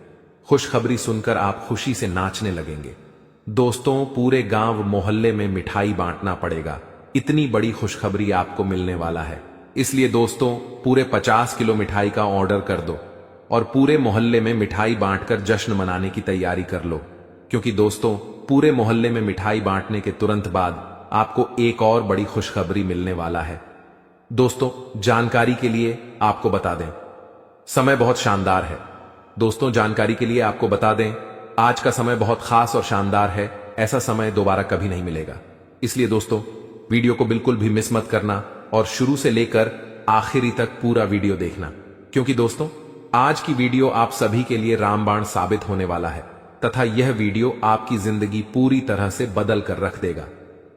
खुशखबरी सुनकर आप खुशी से नाचने लगेंगे। दोस्तों, पूरे गांव मोहल्ले में मिठाई बांटना पड़ेगा, इतनी बड़ी खुशखबरी आपको मिलने वाला है। इसलिए दोस्तों, पूरे 50 किलो मिठाई का ऑर्डर कर दो और पूरे मोहल्ले में मिठाई बांटकर जश्न मनाने की तैयारी कर लो, क्योंकि दोस्तों, पूरे मोहल्ले में मिठाई बांटने के तुरंत बाद आपको एक और बड़ी खुशखबरी मिलने वाला है। दोस्तों, जानकारी के लिए आपको बता दें, समय बहुत शानदार है। दोस्तों, जानकारी के लिए आपको बता दें, आज का समय बहुत खास और शानदार है। ऐसा समय दोबारा कभी नहीं मिलेगा। इसलिए दोस्तों, वीडियो को बिल्कुल भी मिस मत करना और शुरू से लेकर आखिरी तक पूरा वीडियो देखना, क्योंकि दोस्तों, आज की वीडियो आप सभी के लिए रामबाण साबित होने वाला है तथा यह वीडियो आपकी जिंदगी पूरी तरह से बदल कर रख देगा।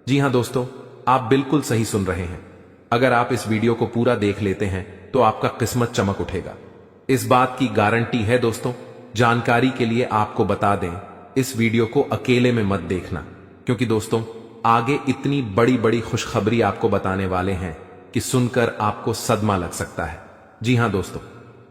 जी हां दोस्तों, आप बिल्कुल सही सुन रहे हैं। अगर आप इस वीडियो को पूरा देख लेते हैं तो आपका किस्मत चमक उठेगा, इस बात की गारंटी है। दोस्तों, जानकारी के लिए आपको बता दें, इस वीडियो को अकेले में मत देखना, क्योंकि दोस्तों, आगे इतनी बड़ी बड़ी खुशखबरी आपको बताने वाले हैं कि सुनकर आपको सदमा लग सकता है। जी हां दोस्तों,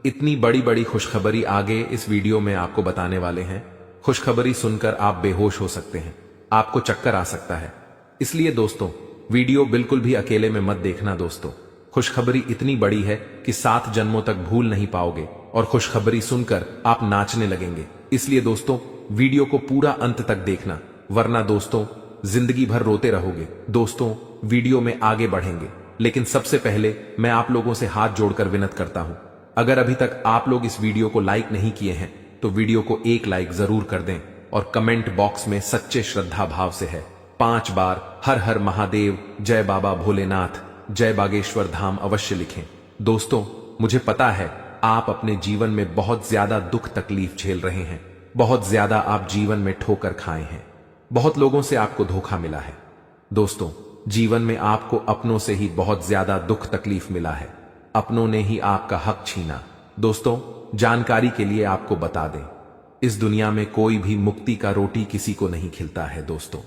इतनी बड़ी बड़ी खुशखबरी आगे इस वीडियो में आपको बताने वाले हैं। खुशखबरी सुनकर आप बेहोश हो सकते हैं, आपको चक्कर आ सकता है। इसलिए दोस्तों, वीडियो बिल्कुल भी अकेले में मत देखना। दोस्तों, खुशखबरी इतनी बड़ी है कि 7 जन्मों तक भूल नहीं पाओगे और खुशखबरी सुनकर आप नाचने लगेंगे। इसलिए दोस्तों, वीडियो को पूरा अंत तक देखना, वरना दोस्तों जिंदगी भर रोते रहोगे। दोस्तों, वीडियो में आगे बढ़ेंगे, लेकिन सबसे पहले मैं आप लोगों से हाथ जोड़कर विनती करता हूं, अगर अभी तक आप लोग इस वीडियो को लाइक नहीं किए हैं तो वीडियो को एक लाइक जरूर कर दें और कमेंट बॉक्स में सच्चे श्रद्धा भाव से है 5 बार हर हर महादेव, जय बाबा भोलेनाथ, जय बागेश्वर धाम अवश्य लिखें। दोस्तों, मुझे पता है आप अपने जीवन में बहुत ज्यादा दुख तकलीफ झेल रहे हैं, बहुत ज्यादा आप जीवन में ठोकर खाए हैं, बहुत लोगों से आपको धोखा मिला है। दोस्तों, जीवन में आपको अपनों से ही बहुत ज्यादा दुख तकलीफ मिला है, अपनों ने ही आपका हक छीना। दोस्तों, जानकारी के लिए आपको बता दें, इस दुनिया में कोई भी मुक्ति का रोटी किसी को नहीं खिलता है। दोस्तों,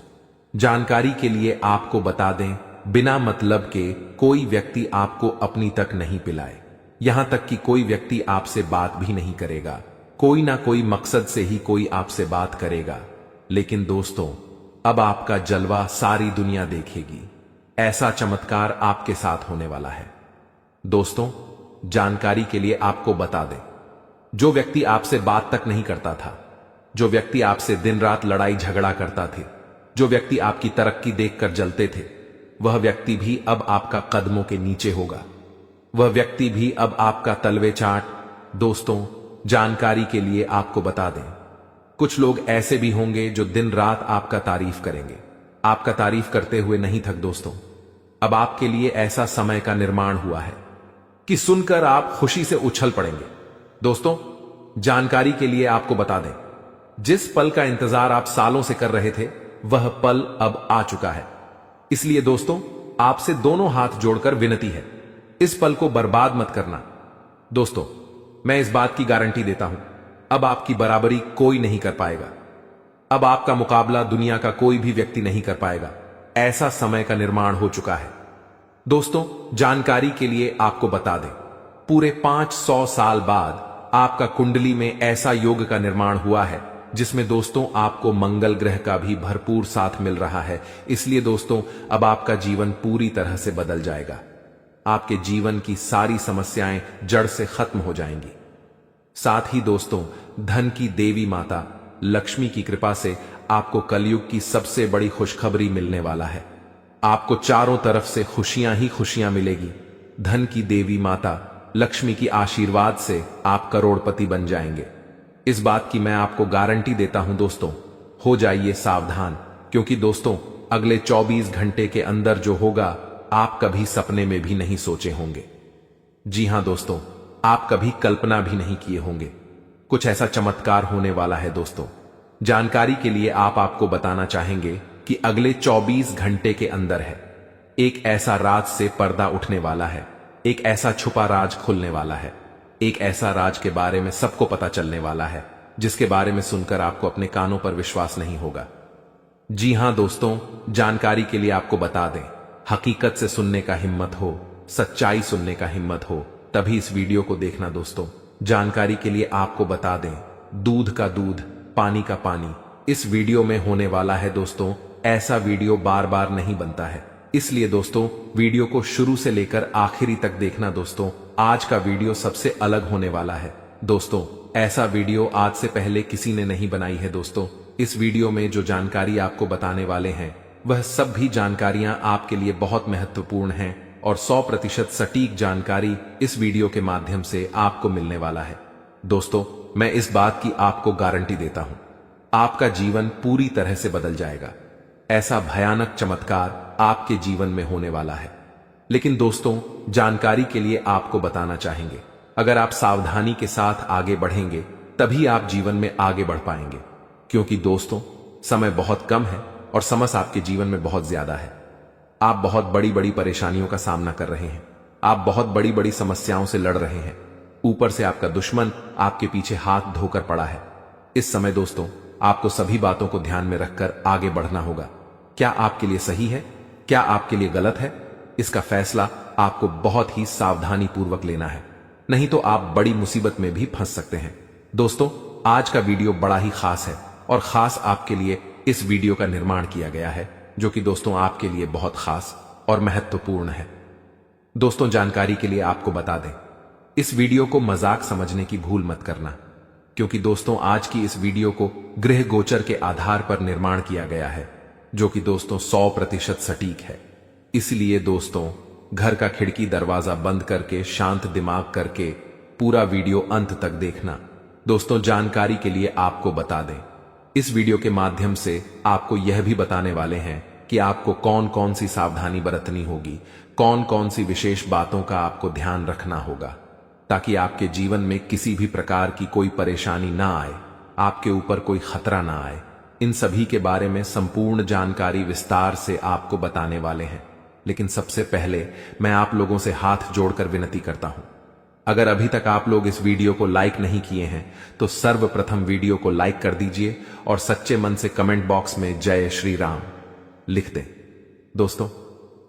जानकारी के लिए आपको बता दें, बिना मतलब के कोई व्यक्ति आपको अपनी तक नहीं पिलाए, यहां तक कि कोई व्यक्ति आपसे बात भी नहीं करेगा, कोई ना कोई मकसद से ही कोई आपसे बात करेगा। लेकिन दोस्तों, अब आपका जलवा सारी दुनिया देखेगी, ऐसा चमत्कार आपके साथ होने वाला है। दोस्तों, जानकारी के लिए आपको बता दें, जो व्यक्ति आपसे बात तक नहीं करता था, जो व्यक्ति आपसे दिन रात लड़ाई झगड़ा करता थे, जो व्यक्ति आपकी तरक्की देखकर जलते थे, वह व्यक्ति भी अब आपका कदमों के नीचे होगा, वह व्यक्ति भी अब आपका तलवे चाट। दोस्तों, जानकारी के लिए आपको बता दें, कुछ लोग ऐसे भी होंगे जो दिन रात आपका तारीफ करेंगे, आपका तारीफ करते हुए नहीं थक। दोस्तों, अब आपके लिए ऐसा समय का निर्माण हुआ है कि सुनकर आप खुशी से उछल पड़ेंगे। दोस्तों, जानकारी के लिए आपको बता दें, जिस पल का इंतजार आप सालों से कर रहे थे, वह पल अब आ चुका है। इसलिए दोस्तों, आपसे दोनों हाथ जोड़कर विनती है, इस पल को बर्बाद मत करना। दोस्तों, मैं इस बात की गारंटी देता हूं, अब आपकी बराबरी कोई नहीं कर पाएगा, अब आपका मुकाबला दुनिया का कोई भी व्यक्ति नहीं कर पाएगा, ऐसा समय का निर्माण हो चुका है। दोस्तों, जानकारी के लिए आपको बता दें, पूरे 500 साल बाद आपका कुंडली में ऐसा योग का निर्माण हुआ है जिसमें दोस्तों आपको मंगल ग्रह का भी भरपूर साथ मिल रहा है। इसलिए दोस्तों, अब आपका जीवन पूरी तरह से बदल जाएगा, आपके जीवन की सारी समस्याएं जड़ से खत्म हो जाएंगी। साथ ही दोस्तों, धन की देवी माता लक्ष्मी की कृपा से आपको कलयुग की सबसे बड़ी खुशखबरी मिलने वाला है। आपको चारों तरफ से खुशियां ही खुशियां मिलेगी। धन की देवी माता लक्ष्मी की आशीर्वाद से आप करोड़पति बन जाएंगे, इस बात की मैं आपको गारंटी देता हूं। दोस्तों, हो जाइए सावधान, क्योंकि दोस्तों, अगले 24 घंटे के अंदर जो होगा आप कभी सपने में भी नहीं सोचे होंगे। जी हां दोस्तों, आप कभी कल्पना भी नहीं किए होंगे, कुछ ऐसा चमत्कार होने वाला है। दोस्तों, जानकारी के लिए आपको बताना चाहेंगे कि अगले 24 घंटे के अंदर है एक ऐसा राज से पर्दा उठने वाला है, एक ऐसा छुपा राज खुलने वाला है, एक ऐसा राज के बारे में सबको पता चलने वाला है जिसके बारे में सुनकर आपको अपने कानों पर विश्वास नहीं होगा। जी हां दोस्तों, जानकारी के लिए आपको बता दें, हकीकत से सुनने का हिम्मत हो, सच्चाई सुनने का हिम्मत हो, तभी इस वीडियो को देखना। दोस्तों, जानकारी के लिए आपको बता दें, दूध का दूध, पानी का पानी इस वीडियो में होने वाला है। दोस्तों, ऐसा वीडियो बार बार नहीं बनता है, इसलिए दोस्तों वीडियो को शुरू से लेकर आखिरी तक देखना। दोस्तों, आज का वीडियो सबसे अलग होने वाला है। दोस्तों, ऐसा वीडियो आज से पहले किसी ने नहीं बनाई है। दोस्तों, इस वीडियो में जो जानकारी आपको बताने वाले हैं, वह सब भी जानकारियां आपके लिए बहुत महत्वपूर्ण हैं और 100% सटीक जानकारी इस वीडियो के माध्यम से आपको मिलने वाला है। दोस्तों, मैं इस बात की आपको गारंटी देता हूं, आपका जीवन पूरी तरह से बदल जाएगा, ऐसा भयानक चमत्कार आपके जीवन में होने वाला है। लेकिन दोस्तों, जानकारी के लिए आपको बताना चाहेंगे, अगर आप सावधानी के साथ आगे बढ़ेंगे तभी आप जीवन में आगे बढ़ पाएंगे, क्योंकि दोस्तों समय बहुत कम है और समस्या आपके जीवन में बहुत ज्यादा है। आप बहुत बड़ी बड़ी परेशानियों का सामना कर रहे हैं, आप बहुत बड़ी बड़ी समस्याओं से लड़ रहे हैं, ऊपर से आपका दुश्मन आपके पीछे हाथ धोकर पड़ा है। इस समय दोस्तों आपको सभी बातों को ध्यान में रखकर आगे बढ़ना होगा। क्या आपके लिए सही है, क्या आपके लिए गलत है, इसका फैसला आपको बहुत ही सावधानी पूर्वक लेना है, नहीं तो आप बड़ी मुसीबत में भी फंस सकते हैं। दोस्तों, आज का वीडियो बड़ा ही खास है और खास आपके लिए इस वीडियो का निर्माण किया गया है, जो कि दोस्तों आपके लिए बहुत खास और महत्वपूर्ण है। दोस्तों, जानकारी के लिए आपको बता दें, इस वीडियो को मजाक समझने की भूल मत करना, क्योंकि दोस्तों आज की इस वीडियो को गृह गोचर के आधार पर निर्माण किया गया है, जो कि दोस्तों 100% सटीक है। इसलिए दोस्तों, घर का खिड़की दरवाजा बंद करके शांत दिमाग करके पूरा वीडियो अंत तक देखना। दोस्तों, जानकारी के लिए आपको बता दें, इस वीडियो के माध्यम से आपको यह भी बताने वाले हैं कि आपको कौन कौन सी सावधानी बरतनी होगी, कौन कौन सी विशेष बातों का आपको ध्यान रखना होगा, ताकि आपके जीवन में किसी भी प्रकार की कोई परेशानी ना आए, आपके ऊपर कोई खतरा ना आए। इन सभी के बारे में संपूर्ण जानकारी विस्तार से आपको बताने वाले हैं। लेकिन सबसे पहले मैं आप लोगों से हाथ जोड़कर विनती करता हूं, अगर अभी तक आप लोग इस वीडियो को लाइक नहीं किए हैं तो सर्वप्रथम वीडियो को लाइक कर दीजिए और सच्चे मन से कमेंट बॉक्स में जय श्री राम लिख दें। दोस्तों,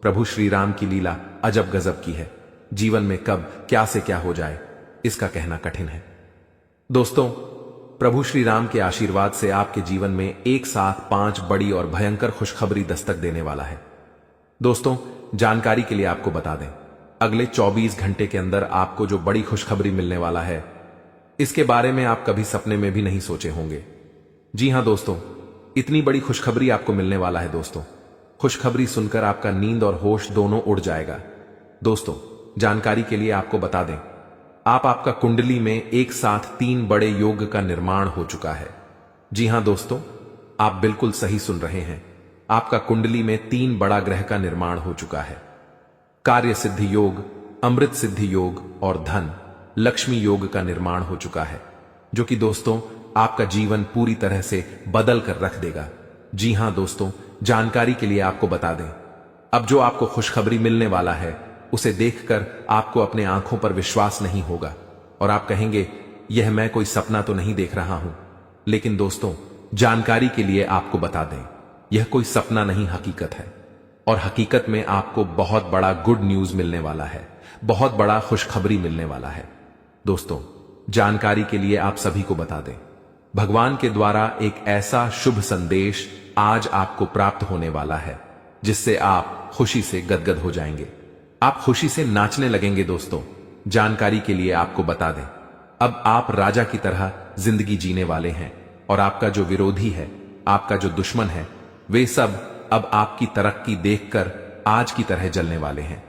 प्रभु श्री राम की लीला अजब गजब की है। जीवन में कब क्या से क्या हो जाए इसका कहना कठिन है। दोस्तों, प्रभु श्री राम के आशीर्वाद से आपके जीवन में एक साथ 5 बड़ी और भयंकर खुशखबरी दस्तक देने वाला है। दोस्तों, जानकारी के लिए आपको बता दें, अगले 24 घंटे के अंदर आपको जो बड़ी खुशखबरी मिलने वाला है, इसके बारे में आप कभी सपने में भी नहीं सोचे होंगे। जी हां दोस्तों, इतनी बड़ी खुशखबरी आपको मिलने वाला है। दोस्तों, खुशखबरी सुनकर आपका नींद और होश दोनों उड़ जाएगा। दोस्तों, जानकारी के लिए आपको बता दें, आपका कुंडली में एक साथ 3 बड़े योग का निर्माण हो चुका है। जी हां दोस्तों, आप बिल्कुल सही सुन रहे हैं, आपका कुंडली में 3 बड़ा ग्रह का निर्माण हो चुका है। कार्य सिद्धि योग, अमृत सिद्धि योग और धन लक्ष्मी योग का निर्माण हो चुका है, जो कि दोस्तों आपका जीवन पूरी तरह से बदल कर रख देगा। जी हां दोस्तों, जानकारी के लिए आपको बता दें, अब जो आपको खुशखबरी मिलने वाला है उसे देखकर आपको अपने आंखों पर विश्वास नहीं होगा और आप कहेंगे यह मैं कोई सपना तो नहीं देख रहा हूं। लेकिन दोस्तों, जानकारी के लिए आपको बता दें, यह कोई सपना नहीं, हकीकत है। और हकीकत में आपको बहुत बड़ा गुड न्यूज मिलने वाला है, बहुत बड़ा खुशखबरी मिलने वाला है। दोस्तों, जानकारी के लिए आप सभी को बता दें, भगवान के द्वारा एक ऐसा शुभ संदेश आज आपको प्राप्त होने वाला है जिससे आप खुशी से गदगद हो जाएंगे, आप खुशी से नाचने लगेंगे। दोस्तों, जानकारी के लिए आपको बता दें, अब आप राजा की तरह जिंदगी जीने वाले हैं और आपका जो विरोधी है, आपका जो दुश्मन है, वे सब अब आपकी तरक्की देखकर आज की तरह जलने वाले हैं।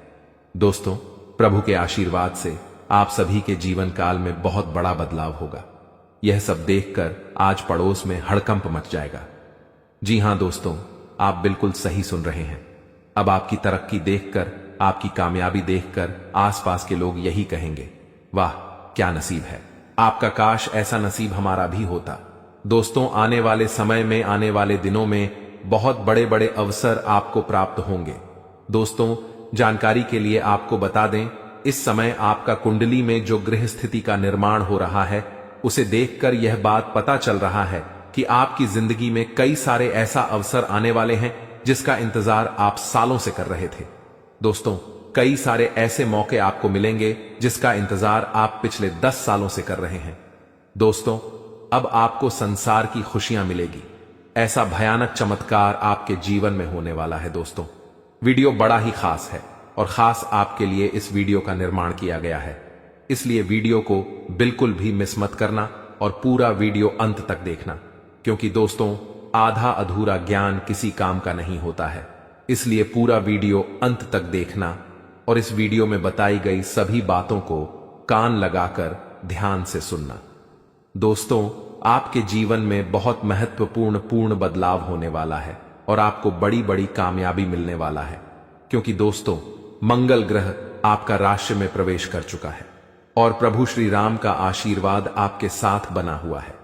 दोस्तों, प्रभु के आशीर्वाद से आप सभी के जीवन काल में बहुत बड़ा बदलाव होगा। यह सब देखकर आज पड़ोस में हड़कंप मच जाएगा। जी हां दोस्तों, आप बिल्कुल सही सुन रहे हैं। अब आपकी तरक्की देखकर, आपकी कामयाबी देखकर आसपास के लोग यही कहेंगे, वाह क्या नसीब है, आपका काश ऐसा नसीब हमारा भी होता। दोस्तों, आने वाले समय में, आने वाले दिनों में बहुत बड़े बड़े अवसर आपको प्राप्त होंगे। दोस्तों, जानकारी के लिए आपको बता दें, इस समय आपका कुंडली में जो ग्रह स्थिति का निर्माण हो रहा है, उसे देखकर यह बात पता चल रहा है कि आपकी जिंदगी में कई सारे ऐसा अवसर आने वाले हैं जिसका इंतजार आप सालों से कर रहे थे। दोस्तों, कई सारे ऐसे मौके आपको मिलेंगे जिसका इंतजार आप पिछले 10 सालों से कर रहे हैं। दोस्तों, अब आपको संसार की खुशियां मिलेगी, ऐसा भयानक चमत्कार आपके जीवन में होने वाला है। दोस्तों, वीडियो बड़ा ही खास है और खास आपके लिए इस वीडियो का निर्माण किया गया है, इसलिए वीडियो को बिल्कुल भी मिस मत करना और पूरा वीडियो अंत तक देखना, क्योंकि दोस्तों, आधा अधूरा ज्ञान किसी काम का नहीं होता है। इसलिए पूरा वीडियो अंत तक देखना और इस वीडियो में बताई गई सभी बातों को कान लगाकर ध्यान से सुनना। दोस्तों, आपके जीवन में बहुत महत्वपूर्ण बदलाव होने वाला है और आपको बड़ी बड़ी कामयाबी मिलने वाला है, क्योंकि दोस्तों, मंगल ग्रह आपका राशि में प्रवेश कर चुका है और प्रभु श्री राम का आशीर्वाद आपके साथ बना हुआ है।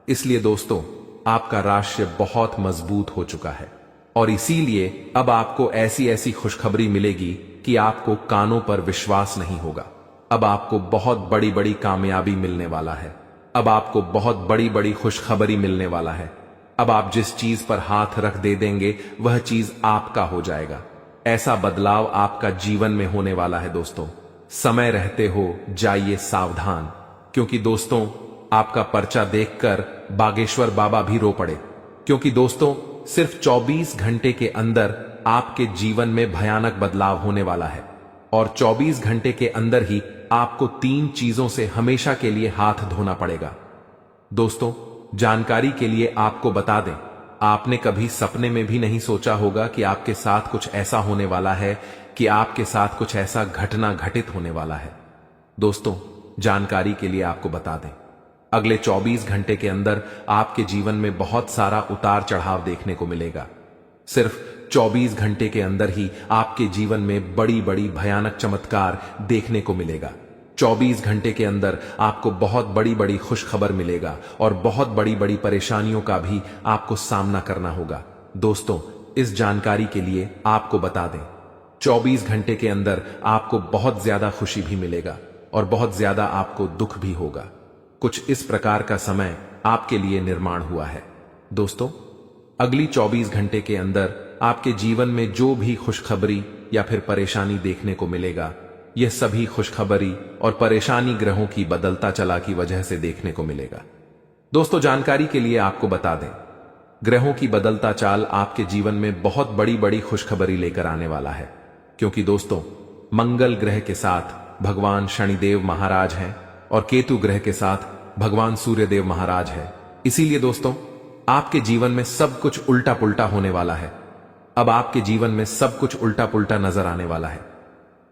इसलिए दोस्तों, आपका राशि बहुत मजबूत हो चुका है और इसीलिए अब आपको ऐसी ऐसी खुशखबरी मिलेगी कि आपको कानों पर विश्वास नहीं होगा। अब आपको बहुत बड़ी बड़ी कामयाबी मिलने वाला है, अब आपको बहुत बड़ी बड़ी खुशखबरी मिलने वाला है। अब आप जिस चीज पर हाथ रख दे देंगे वह चीज आपका हो जाएगा। ऐसा बदलाव आपका जीवन में होने वाला है। दोस्तों, समय रहते हो जाइए सावधान, क्योंकि दोस्तों, आपका पर्चा देखकर बागेश्वर बाबा भी रो पड़े, क्योंकि दोस्तों, सिर्फ 24 घंटे के अंदर आपके जीवन में भयानक बदलाव होने वाला है और 24 घंटे के अंदर ही आपको 3 चीजों से हमेशा के लिए हाथ धोना पड़ेगा। दोस्तों, जानकारी के लिए आपको बता दें, आपने कभी सपने में भी नहीं सोचा होगा कि आपके साथ कुछ ऐसा होने वाला है, कि आपके साथ कुछ ऐसा घटना घटित होने वाला है। दोस्तों, जानकारी के लिए आपको बता दें, अगले 24 घंटे के अंदर आपके जीवन में बहुत सारा उतार चढ़ाव देखने को मिलेगा। सिर्फ 24 घंटे के अंदर ही आपके जीवन में बड़ी बड़ी भयानक चमत्कार देखने को मिलेगा। 24 घंटे के अंदर आपको बहुत बड़ी बड़ी खुशखबर मिलेगा और बहुत बड़ी बड़ी परेशानियों का भी आपको सामना करना होगा। दोस्तों, इस जानकारी के लिए आपको बता दें, 24 घंटे के अंदर आपको बहुत ज्यादा खुशी भी मिलेगा और बहुत ज्यादा आपको दुख भी होगा। कुछ इस प्रकार का समय आपके लिए निर्माण हुआ है। दोस्तों, अगली 24 घंटे के अंदर आपके जीवन में जो भी खुशखबरी या फिर परेशानी देखने को मिलेगा, यह सभी खुशखबरी और परेशानी ग्रहों की बदलता चला की वजह से देखने को मिलेगा। दोस्तों, जानकारी के लिए आपको बता दें, ग्रहों की बदलता चाल आपके जीवन में बहुत बड़ी बड़ी खुशखबरी लेकर आने वाला है, क्योंकि दोस्तों, मंगल ग्रह के साथ भगवान शनिदेव महाराज हैं और केतु ग्रह के साथ भगवान सूर्यदेव महाराज है। इसीलिए दोस्तों, आपके जीवन में सब कुछ उल्टा पुल्टा होने वाला है। अब आपके जीवन में सब कुछ उल्टा पुल्टा नजर आने वाला है।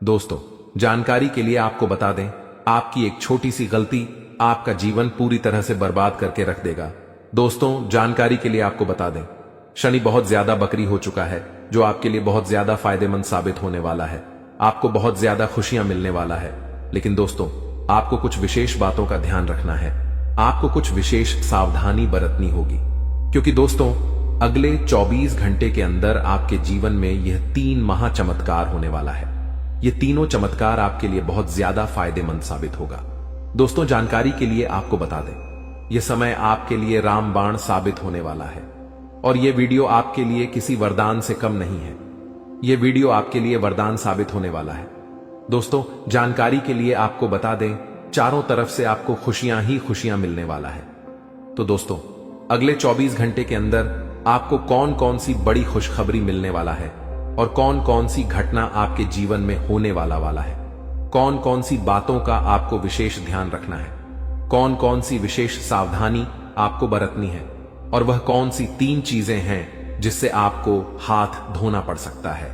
दोस्तों, जानकारी के लिए आपको बता दें, आपकी एक छोटी सी गलती आपका जीवन पूरी तरह से बर्बाद करके रख देगा। दोस्तों, जानकारी के लिए आपको बता दें, शनि बहुत ज्यादा बकरी हो चुका है, जो आपके लिए बहुत ज्यादा फायदेमंद साबित होने वाला है। आपको बहुत ज्यादा खुशियां मिलने वाला है। लेकिन दोस्तों, आपको कुछ विशेष बातों का ध्यान रखना है। आपको कुछ विशेष सावधानी बरतनी होगी, क्योंकि दोस्तों, अगले 24 घंटे के अंदर आपके जीवन में यह 3 महाचमत्कार होने वाला है। ये तीनों चमत्कार आपके लिए बहुत ज्यादा फायदेमंद साबित होगा। दोस्तों, जानकारी के लिए आपको बता दें, यह समय आपके लिए रामबाण साबित होने वाला है और यह वीडियो आपके लिए किसी वरदान से कम नहीं है। यह वीडियो आपके लिए वरदान साबित होने वाला है। दोस्तों, जानकारी के लिए आपको बता दें, चारों तरफ से आपको खुशियां ही खुशियां मिलने वाला है। तो दोस्तों, अगले 24 घंटे के अंदर आपको कौन कौन सी बड़ी खुशखबरी मिलने वाला है और कौन कौन सी घटना आपके जीवन में होने वाला है, कौन कौन सी बातों का आपको विशेष ध्यान रखना है, कौन कौन सी विशेष सावधानी आपको बरतनी है और वह कौन सी 3 चीजें हैं जिससे आपको हाथ धोना पड़ सकता है,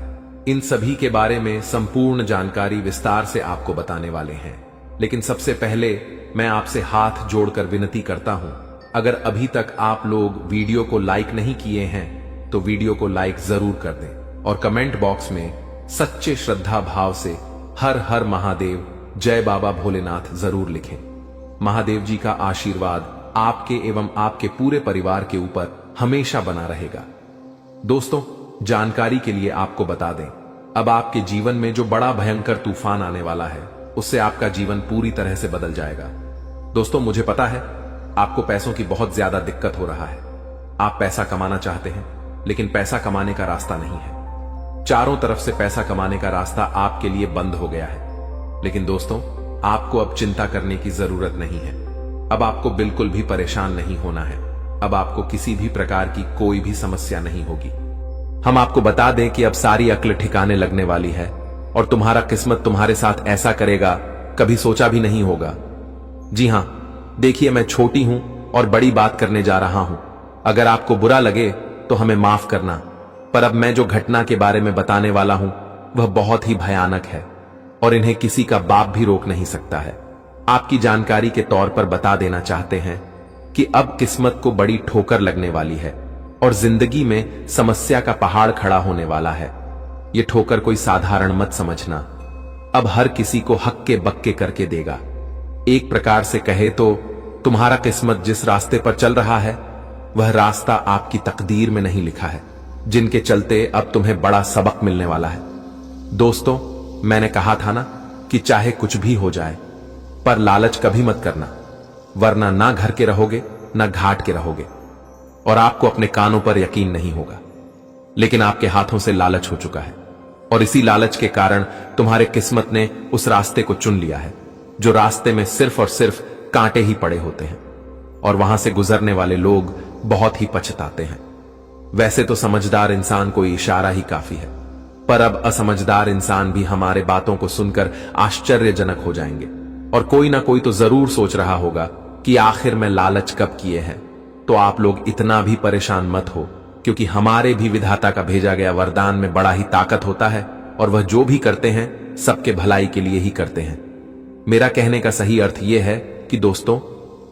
इन सभी के बारे में संपूर्ण जानकारी विस्तार से आपको बताने वाले हैं। लेकिन सबसे पहले मैं आपसे हाथ जोड़कर विनती करता हूं, अगर अभी तक आप लोग वीडियो को लाइक नहीं किए हैं तो वीडियो को लाइक जरूर कर दें और कमेंट बॉक्स में सच्चे श्रद्धा भाव से हर हर महादेव, जय बाबा भोलेनाथ जरूर लिखें। महादेव जी का आशीर्वाद आपके एवं आपके पूरे परिवार के ऊपर हमेशा बना रहेगा। दोस्तों, जानकारी के लिए आपको बता दें, अब आपके जीवन में जो बड़ा भयंकर तूफान आने वाला है, उससे आपका जीवन पूरी तरह से बदल जाएगा। दोस्तों, मुझे पता है आपको पैसों की बहुत ज्यादा दिक्कत हो रहा है। आप पैसा कमाना चाहते हैं, लेकिन पैसा कमाने का रास्ता नहीं है। चारों तरफ से पैसा कमाने का रास्ता आपके लिए बंद हो गया है। लेकिन दोस्तों, आपको अब चिंता करने की जरूरत नहीं है। अब आपको बिल्कुल भी परेशान नहीं होना है। अब आपको किसी भी प्रकार की कोई भी समस्या नहीं होगी। हम आपको बता दें कि अब सारी अक्ल ठिकाने लगने वाली है और तुम्हारा किस्मत तुम्हारे साथ ऐसा करेगा, कभी सोचा भी नहीं होगा। जी हां, देखिए, मैं छोटी हूं और बड़ी बात करने जा रहा हूं। अगर आपको बुरा लगे तो हमें माफ करना, पर अब मैं जो घटना के बारे में बताने वाला हूं वह बहुत ही भयानक है और इन्हें किसी का बाप भी रोक नहीं सकता है। आपकी जानकारी के तौर पर बता देना चाहते हैं कि अब किस्मत को बड़ी ठोकर लगने वाली है और जिंदगी में समस्या का पहाड़ खड़ा होने वाला है। यह ठोकर कोई साधारण मत समझना, अब हर किसी को हक्के बक्के करके देगा। एक प्रकार से कहे तो तुम्हारा किस्मत जिस रास्ते पर चल रहा है, वह रास्ता आपकी तकदीर में नहीं लिखा है, जिनके चलते अब तुम्हें बड़ा सबक मिलने वाला है। दोस्तों, मैंने कहा था ना कि चाहे कुछ भी हो जाए, पर लालच कभी मत करना, वरना ना घर के रहोगे ना घाट के रहोगे और आपको अपने कानों पर यकीन नहीं होगा। लेकिन आपके हाथों से लालच हो चुका है और इसी लालच के कारण तुम्हारे किस्मत ने उस रास्ते को चुन लिया है जो रास्ते में सिर्फ और सिर्फ कांटे ही पड़े होते हैं और वहां से गुजरने वाले लोग बहुत ही पछताते हैं। वैसे तो समझदार इंसान को इशारा ही काफी है, पर अब असमझदार इंसान भी हमारे बातों को सुनकर आश्चर्यजनक हो जाएंगे और कोई ना कोई तो जरूर सोच रहा होगा कि आखिर में लालच कब किए हैं। तो आप लोग इतना भी परेशान मत हो क्योंकि हमारे भी विधाता का भेजा गया वरदान में बड़ा ही ताकत होता है और वह जो भी करते हैं सबके भलाई के लिए ही करते हैं। मेरा कहने का सही अर्थ यह है कि दोस्तों,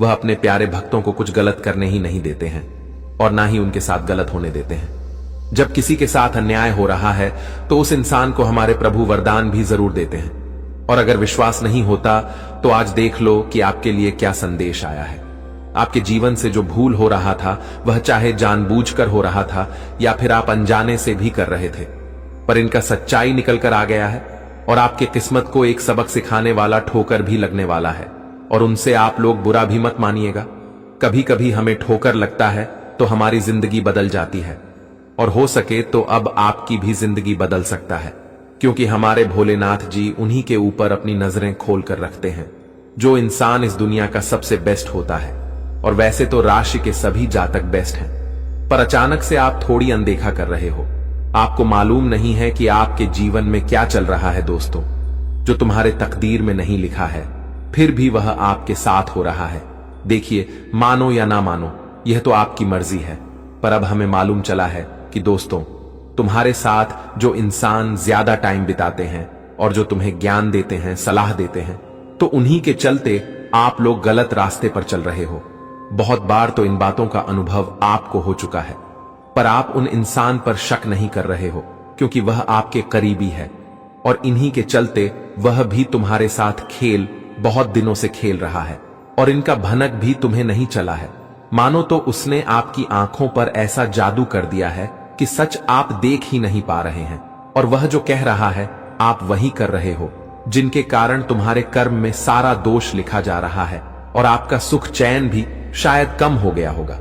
वह अपने प्यारे भक्तों को कुछ गलत करने ही नहीं देते हैं और ना ही उनके साथ गलत होने देते हैं। जब किसी के साथ अन्याय हो रहा है तो उस इंसान को हमारे प्रभु वरदान भी जरूर देते हैं। और अगर विश्वास नहीं होता तो आज देख लो कि आपके लिए क्या संदेश आया है। आपके जीवन से जो भूल हो रहा था, वह चाहे जानबूझकर हो रहा था या फिर आप अनजाने से भी कर रहे थे, पर इनका सच्चाई निकल कर आ गया है और आपके किस्मत को एक सबक सिखाने वाला ठोकर भी लगने वाला है। और उनसे आप लोग बुरा भी मत मानिएगा। कभी कभी हमें ठोकर लगता है तो हमारी जिंदगी बदल जाती है, और हो सके तो अब आपकी भी जिंदगी बदल सकता है, क्योंकि हमारे भोलेनाथ जी उन्हीं के ऊपर अपनी नजरें खोल कर रखते हैं जो इंसान इस दुनिया का सबसे बेस्ट होता है। और वैसे तो राशि के सभी जातक बेस्ट हैं, पर अचानक से आप थोड़ी अनदेखा कर रहे हो। आपको मालूम नहीं है कि आपके जीवन में क्या चल रहा है दोस्तों, जो तुम्हारे तकदीर में नहीं लिखा है, फिर भी वह आपके साथ हो रहा है। देखिए, मानो या ना मानो, यह तो आपकी मर्जी है, पर अब हमें मालूम चला है कि दोस्तों, तुम्हारे साथ जो इंसान ज्यादा टाइम बिताते हैं और जो तुम्हें ज्ञान देते हैं, सलाह देते हैं, तो उन्हीं के चलते आप लोग गलत रास्ते पर चल रहे हो। बहुत बार तो इन बातों का अनुभव आपको हो चुका है, पर आप उन इंसान पर शक नहीं कर रहे हो क्योंकि वह आपके करीबी है और इन्हीं के चलते वह भी तुम्हारे साथ खेल बहुत दिनों से खेल रहा है और इनका भनक भी तुम्हें नहीं चला है। मानो तो उसने आपकी आंखों पर ऐसा जादू कर दिया है कि सच आप देख ही नहीं पा रहे हैं, और वह जो कह रहा है आप वही कर रहे हो, जिनके कारण तुम्हारे कर्म में सारा दोष लिखा जा रहा है और आपका सुख चैन भी शायद कम हो गया होगा,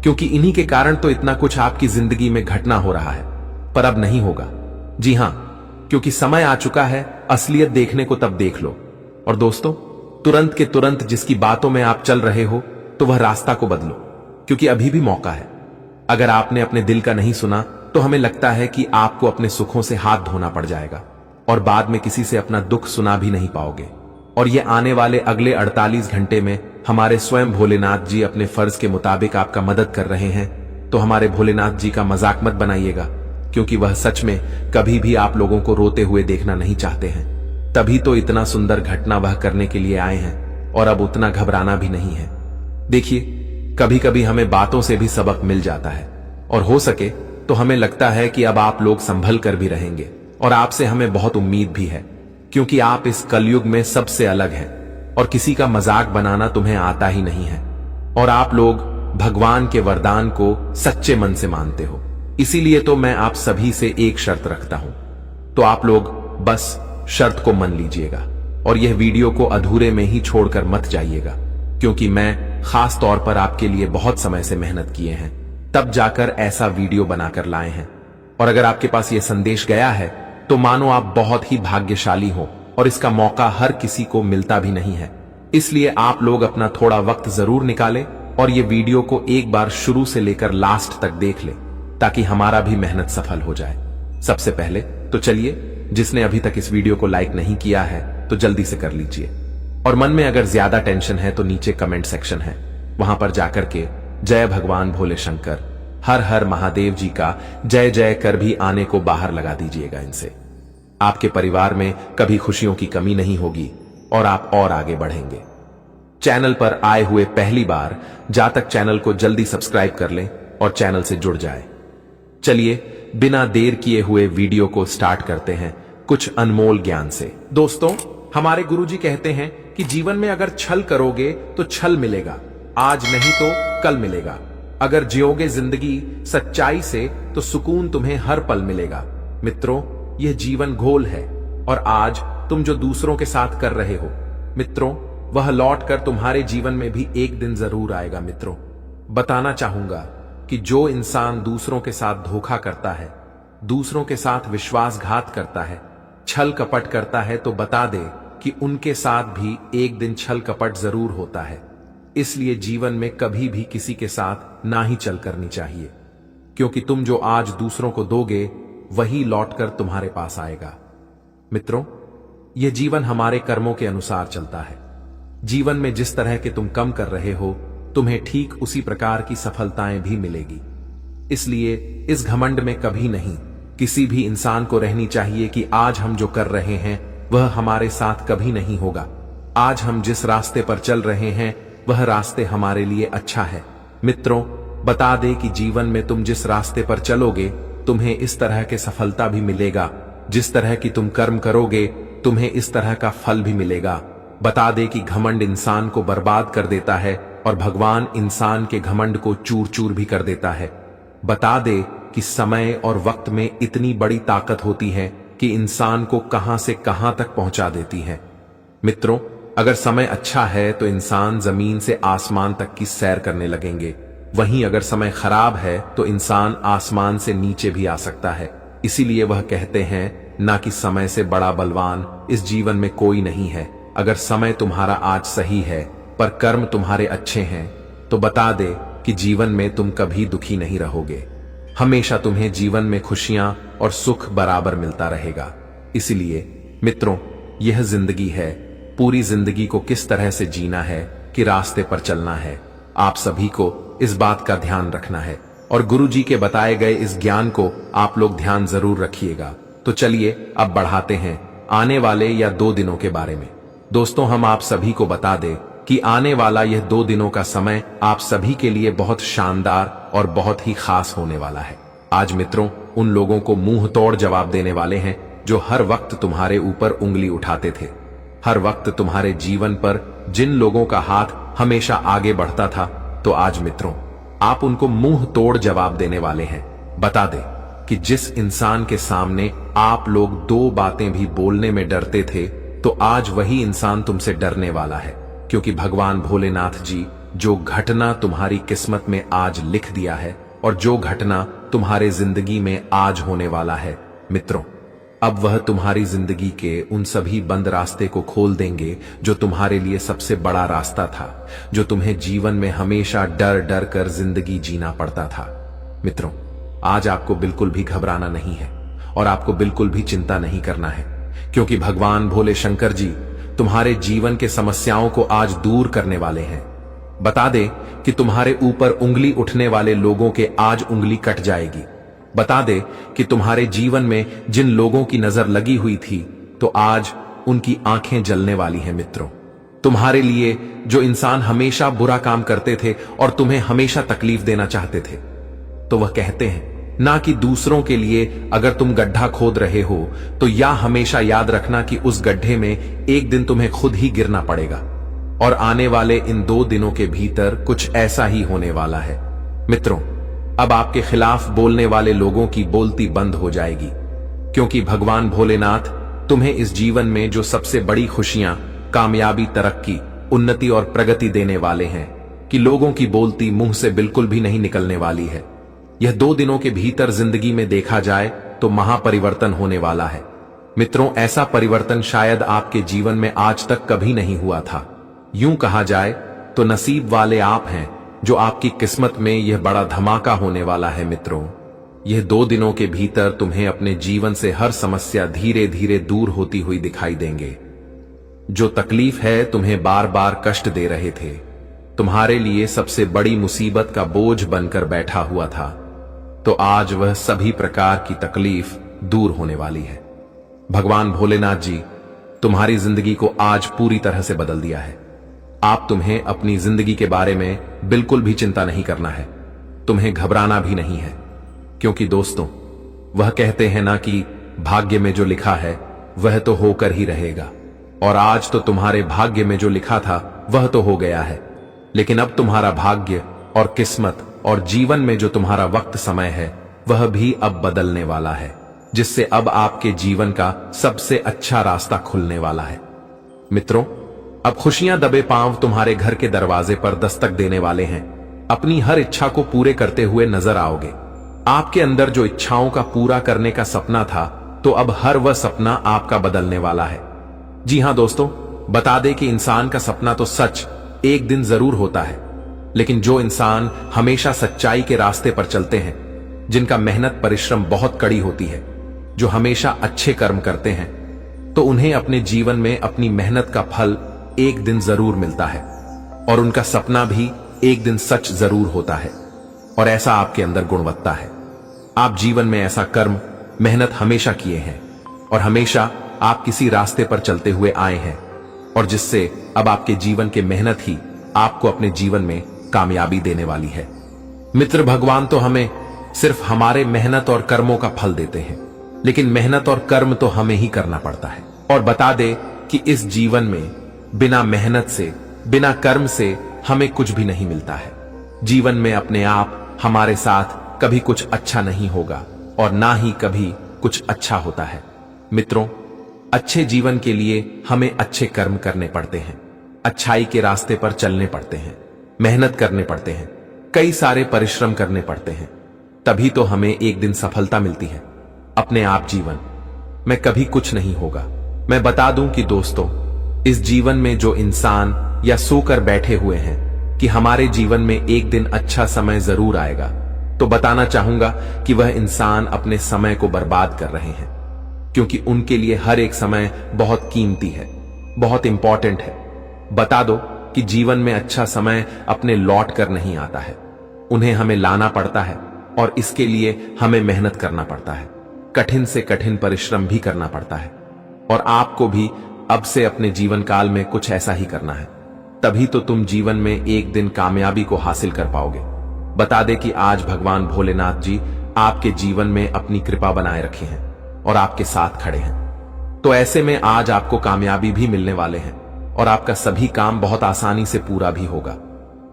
क्योंकि इन्हीं के कारण तो इतना कुछ आपकी जिंदगी में घटना हो रहा है, पर अब नहीं होगा। जी हां, क्योंकि समय आ चुका है असलियत देखने को, तब देख लो। और दोस्तों, तुरंत के तुरंत जिसकी बातों में आप चल रहे हो तो वह रास्ता को बदलो, क्योंकि अभी भी मौका है। अगर आपने अपने दिल का नहीं सुना तो हमें लगता है कि आपको अपने सुखों से हाथ धोना पड़ जाएगा और बाद में किसी से अपना दुख सुना भी नहीं पाओगे। और ये आने वाले अगले 48 घंटे में हमारे स्वयं भोलेनाथ जी अपने फर्ज के मुताबिक आपका मदद कर रहे हैं, तो हमारे भोलेनाथ जी का मजाक मत बनाइएगा, क्योंकि वह सच में कभी भी आप लोगों को रोते हुए देखना नहीं चाहते हैं। तभी तो इतना सुंदर घटना वह करने के लिए आए हैं और अब उतना घबराना भी नहीं है। देखिए, कभी कभी हमें बातों से भी सबक मिल जाता है और हो सके तो हमें लगता है कि अब आप लोग संभल कर भी रहेंगे, और आपसे हमें बहुत उम्मीद भी है, क्योंकि आप इस कलयुग में सबसे अलग हैं और किसी का मजाक बनाना तुम्हें आता ही नहीं है, और आप लोग भगवान के वरदान को सच्चे मन से मानते हो। इसीलिए तो मैं आप सभी से एक शर्त रखता हूं, तो आप लोग बस शर्त को मान लीजिएगा और यह वीडियो को अधूरे में ही छोड़कर मत जाइएगा, क्योंकि मैं खास तौर पर आपके लिए बहुत समय से मेहनत किए हैं, तब जाकर ऐसा वीडियो बनाकर लाए हैं। और अगर आपके पास यह संदेश गया है तो मानो आप बहुत ही भाग्यशाली हो, और इसका मौका हर किसी को मिलता भी नहीं है। इसलिए आप लोग अपना थोड़ा वक्त जरूर निकालें और ये वीडियो को एक बार शुरू से लेकर लास्ट तक देख लें, ताकि हमारा भी मेहनत सफल हो जाए। सबसे पहले तो चलिए, जिसने अभी तक इस वीडियो को लाइक नहीं किया है तो जल्दी से कर लीजिए, और मन में अगर ज्यादा टेंशन है तो नीचे कमेंट सेक्शन है, वहां पर जाकर के जय भगवान भोले शंकर, हर हर महादेव जी का जय जय कर भी आने को बाहर लगा दीजिएगा। इनसे आपके परिवार में कभी खुशियों की कमी नहीं होगी और आप और आगे बढ़ेंगे। चैनल पर आए हुए पहली बार जातक चैनल को जल्दी सब्सक्राइब कर लें और चैनल से जुड़ जाए। चलिए, बिना देर किए हुए वीडियो को स्टार्ट करते हैं कुछ अनमोल ज्ञान से। दोस्तों, हमारे गुरुजी कहते हैं कि जीवन में अगर छल करोगे तो छल मिलेगा, आज नहीं तो कल मिलेगा। अगर जियोगे जिंदगी सच्चाई से तो सुकून तुम्हें हर पल मिलेगा। मित्रों, यह जीवन घोल है, और आज तुम जो दूसरों के साथ कर रहे हो मित्रों, वह लौटकर तुम्हारे जीवन में भी एक दिन जरूर आएगा। मित्रों, बताना चाहूंगा कि जो इंसान दूसरों के साथ धोखा करता है, दूसरों के साथ विश्वासघात करता है, छल कपट करता है, तो बता दे कि उनके साथ भी एक दिन छल कपट जरूर होता है। इसलिए जीवन में कभी भी किसी के साथ ना ही चल करनी चाहिए, क्योंकि तुम जो आज दूसरों को दोगे वही लौटकर तुम्हारे पास आएगा। मित्रों, यह जीवन हमारे कर्मों के अनुसार चलता है। जीवन में जिस तरह के तुम कम कर रहे हो, तुम्हें ठीक उसी प्रकार की सफलताएं भी मिलेगी। इसलिए इस घमंड में कभी नहीं किसी भी इंसान को रहनी चाहिए कि आज हम जो कर रहे हैं वह हमारे साथ कभी नहीं होगा। आज हम जिस रास्ते पर चल रहे हैं वह रास्ते हमारे लिए अच्छा है। मित्रों, बता दे कि जीवन में तुम जिस रास्ते पर चलोगे तुम्हें इस तरह के सफलता भी मिलेगा, जिस तरह की तुम कर्म करोगे तुम्हें इस तरह का फल भी मिलेगा। बता दे कि घमंड इंसान को बर्बाद कर देता है और भगवान इंसान के घमंड को चूर चूर भी कर देता है। बता दे कि समय और वक्त में इतनी बड़ी ताकत होती है कि इंसान को कहां से कहां तक पहुंचा देती है। मित्रों, अगर समय अच्छा है तो इंसान जमीन से आसमान तक की सैर करने लगेंगे, वहीं अगर समय खराब है तो इंसान आसमान से नीचे भी आ सकता है। इसीलिए वह कहते हैं ना कि समय से बड़ा बलवान इस जीवन में कोई नहीं है। अगर समय तुम्हारा आज सही है पर कर्म तुम्हारे अच्छे हैं तो बता दे कि जीवन में तुम कभी दुखी नहीं रहोगे। हमेशा तुम्हें जीवन में खुशियां और सुख बराबर मिलता रहेगा। इसलिए मित्रों, यह जिंदगी है, पूरी जिंदगी को किस तरह से जीना है कि रास्ते पर चलना है, आप सभी को इस बात का ध्यान रखना है और गुरु जी के बताए गए इस ज्ञान को आप लोग ध्यान जरूर रखिएगा। तो चलिए अब बढ़ाते हैं आने वाले या 2 दिनों के बारे में। दोस्तों, हम आप सभी को बता दें कि आने वाला यह 2 दिनों का समय आप सभी के लिए बहुत शानदार और बहुत ही खास होने वाला है। आज मित्रों, उन लोगों को मुंह तोड़ जवाब देने वाले हैं जो हर वक्त तुम्हारे ऊपर उंगली उठाते थे। हर वक्त तुम्हारे जीवन पर जिन लोगों का हाथ हमेशा आगे बढ़ता था, तो आज मित्रों आप उनको मुंह तोड़ जवाब देने वाले हैं। बता दे कि जिस इंसान के सामने आप लोग 2 बातें भी बोलने में डरते थे, तो आज वही इंसान तुमसे डरने वाला है, क्योंकि भगवान भोलेनाथ जी जो घटना तुम्हारी किस्मत में आज लिख दिया है और जो घटना तुम्हारे जिंदगी में आज होने वाला है, मित्रों अब वह तुम्हारी जिंदगी के उन सभी बंद रास्ते को खोल देंगे जो तुम्हारे लिए सबसे बड़ा रास्ता था, जो तुम्हें जीवन में हमेशा डर डर कर जिंदगी जीना पड़ता था। मित्रों, आज आपको बिल्कुल भी घबराना नहीं है और आपको बिल्कुल भी चिंता नहीं करना है, क्योंकि भगवान भोले शंकर जी तुम्हारे जीवन के समस्याओं को आज दूर करने वाले हैं। बता दे कि तुम्हारे ऊपर उंगली उठने वाले लोगों के आज उंगली कट जाएगी। बता दे कि तुम्हारे जीवन में जिन लोगों की नजर लगी हुई थी, तो आज उनकी आंखें जलने वाली हैं। मित्रों, तुम्हारे लिए जो इंसान हमेशा बुरा काम करते थे और तुम्हें हमेशा तकलीफ देना चाहते थे, तो वह कहते हैं ना कि दूसरों के लिए अगर तुम गड्ढा खोद रहे हो तो या हमेशा याद रखना कि उस गड्ढे में एक दिन तुम्हें खुद ही गिरना पड़ेगा। और आने वाले इन 2 दिनों के भीतर कुछ ऐसा ही होने वाला है। मित्रों, अब आपके खिलाफ बोलने वाले लोगों की बोलती बंद हो जाएगी, क्योंकि भगवान भोलेनाथ तुम्हें इस जीवन में जो सबसे बड़ी खुशियां, कामयाबी, तरक्की, उन्नति और प्रगति देने वाले हैं कि लोगों की बोलती मुंह से बिल्कुल भी नहीं निकलने वाली है। यह 2 दिनों के भीतर जिंदगी में देखा जाए तो महापरिवर्तन होने वाला है। मित्रों, ऐसा परिवर्तन शायद आपके जीवन में आज तक कभी नहीं हुआ था। यूं कहा जाए तो नसीब वाले आप हैं जो आपकी किस्मत में यह बड़ा धमाका होने वाला है। मित्रों, यह 2 दिनों के भीतर तुम्हें अपने जीवन से हर समस्या धीरे धीरे दूर होती हुई दिखाई देंगे। जो तकलीफ है तुम्हें बार बार कष्ट दे रहे थे, तुम्हारे लिए सबसे बड़ी मुसीबत का बोझ बनकर बैठा हुआ था, तो आज वह सभी प्रकार की तकलीफ दूर होने वाली है। भगवान भोलेनाथ जी तुम्हारी जिंदगी को आज पूरी तरह से बदल दिया है। आप तुम्हें अपनी जिंदगी के बारे में बिल्कुल भी चिंता नहीं करना है, तुम्हें घबराना भी नहीं है, क्योंकि दोस्तों वह कहते हैं ना कि भाग्य में जो लिखा है वह तो होकर ही रहेगा। और आज तो तुम्हारे भाग्य में जो लिखा था वह तो हो गया है, लेकिन अब तुम्हारा भाग्य और किस्मत और जीवन में जो तुम्हारा वक्त समय है वह भी अब बदलने वाला है, जिससे अब आपके जीवन का सबसे अच्छा रास्ता खुलने वाला है। मित्रों, अब खुशियां दबे पांव तुम्हारे घर के दरवाजे पर दस्तक देने वाले हैं। अपनी हर इच्छा को पूरे करते हुए नजर आओगे। आपके अंदर जो इच्छाओं का पूरा करने का सपना था, तो अब हर वह सपना आपका बदलने वाला है। जी हां दोस्तों, बता दे कि इंसान का सपना तो सच एक दिन जरूर होता है, लेकिन जो इंसान हमेशा सच्चाई के रास्ते पर चलते हैं, जिनका मेहनत परिश्रम बहुत कड़ी होती है, जो हमेशा अच्छे कर्म करते हैं, तो उन्हें अपने जीवन में अपनी मेहनत का फल एक दिन जरूर मिलता है और उनका सपना भी एक दिन सच जरूर होता है। और ऐसा आपके अंदर गुणवत्ता है। आप जीवन में ऐसा कर्म मेहनत हमेशा किए हैं और हमेशा आप किसी रास्ते पर चलते हुए आए हैं, और जिससे अब आपके जीवन के मेहनत ही आपको अपने जीवन में कामयाबी देने वाली है। मित्र, भगवान तो हमें सिर्फ हमारे मेहनत और कर्मों का फल देते हैं, लेकिन मेहनत और कर्म तो हमें ही करना पड़ता है। और बता दे कि इस जीवन में बिना मेहनत से, बिना कर्म से हमें कुछ भी नहीं मिलता है। जीवन में अपने आप हमारे साथ कभी कुछ अच्छा नहीं होगा और ना ही कभी कुछ अच्छा होता है। मित्रों, अच्छे जीवन के लिए हमें अच्छे कर्म करने पड़ते हैं, अच्छाई के रास्ते पर चलने पड़ते हैं, मेहनत करने पड़ते हैं, कई सारे परिश्रम करने पड़ते हैं, तभी तो हमें एक दिन सफलता मिलती है। अपने आप जीवन में कभी कुछ नहीं होगा। मैं बता दूं कि दोस्तों, इस जीवन में जो इंसान या सोकर बैठे हुए हैं कि हमारे जीवन में एक दिन अच्छा समय जरूर आएगा, तो बताना चाहूंगा कि वह इंसान अपने समय को बर्बाद कर रहे हैं, क्योंकि उनके लिए हर एक समय बहुत कीमती है, बहुत इंपॉर्टेंट है। बता दो कि जीवन में अच्छा समय अपने लौट कर नहीं आता है, उन्हें हमें लाना पड़ता है, और इसके लिए हमें मेहनत करना पड़ता है, कठिन से कठिन परिश्रम भी करना पड़ता है। और आपको भी अब से अपने जीवन काल में कुछ ऐसा ही करना है, तभी तो तुम जीवन में एक दिन कामयाबी को हासिल कर पाओगे। बता दे कि आज भगवान भोलेनाथ जी आपके जीवन में अपनी कृपा बनाए रखे हैं और आपके साथ खड़े हैं। तो ऐसे में आज आपको कामयाबी भी मिलने वाले हैं और आपका सभी काम बहुत आसानी से पूरा भी होगा,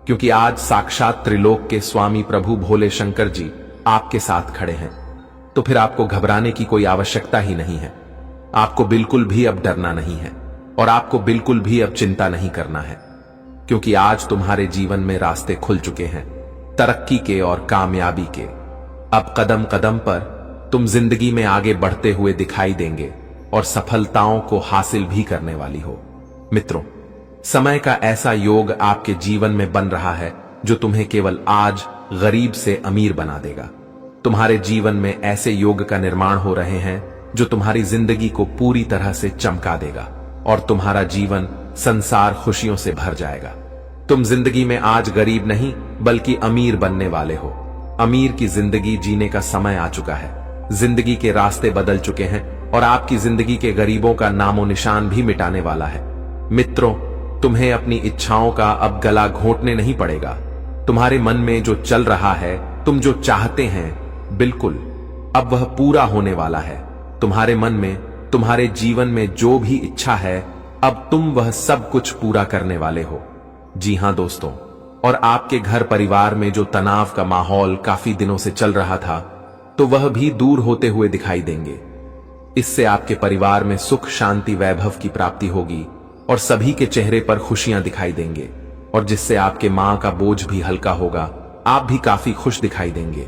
क्योंकि आज साक्षात त्रिलोक के स्वामी प्रभु भोले शंकर जी आपके साथ खड़े हैं। तो फिर आपको घबराने की कोई आवश्यकता ही नहीं है। आपको बिल्कुल भी अब डरना नहीं है और आपको बिल्कुल भी अब चिंता नहीं करना है, क्योंकि आज तुम्हारे जीवन में रास्ते खुल चुके हैं तरक्की के और कामयाबी के। अब कदम कदम पर तुम जिंदगी में आगे बढ़ते हुए दिखाई देंगे और सफलताओं को हासिल भी करने वाली हो। मित्रों, समय का ऐसा योग आपके जीवन में बन रहा है जो तुम्हें केवल आज गरीब से अमीर बना देगा। तुम्हारे जीवन में ऐसे योग का निर्माण हो रहे हैं जो तुम्हारी जिंदगी को पूरी तरह से चमका देगा और तुम्हारा जीवन संसार खुशियों से भर जाएगा। तुम जिंदगी में आज गरीब नहीं बल्कि अमीर बनने वाले हो। अमीर की जिंदगी जीने का समय आ चुका है। जिंदगी के रास्ते बदल चुके हैं और आपकी जिंदगी के गरीबों का नामो निशान भी मिटाने वाला है। मित्रों, तुम्हें अपनी इच्छाओं का अब गला घोंटने नहीं पड़ेगा। तुम्हारे मन में जो चल रहा है, तुम जो चाहते हैं, बिल्कुल अब वह पूरा होने वाला है। तुम्हारे मन में, तुम्हारे जीवन में जो भी इच्छा है, अब तुम वह सब कुछ पूरा करने वाले हो। जी हां दोस्तों, और आपके घर परिवार में जो तनाव का माहौल काफी दिनों से चल रहा था, तो वह भी दूर होते हुए दिखाई देंगे। इससे आपके परिवार में सुख, शांति, वैभव की प्राप्ति होगी और सभी के चेहरे पर खुशियां दिखाई देंगे, और जिससे आपके मां का बोझ भी हल्का होगा। आप भी काफी खुश दिखाई देंगे,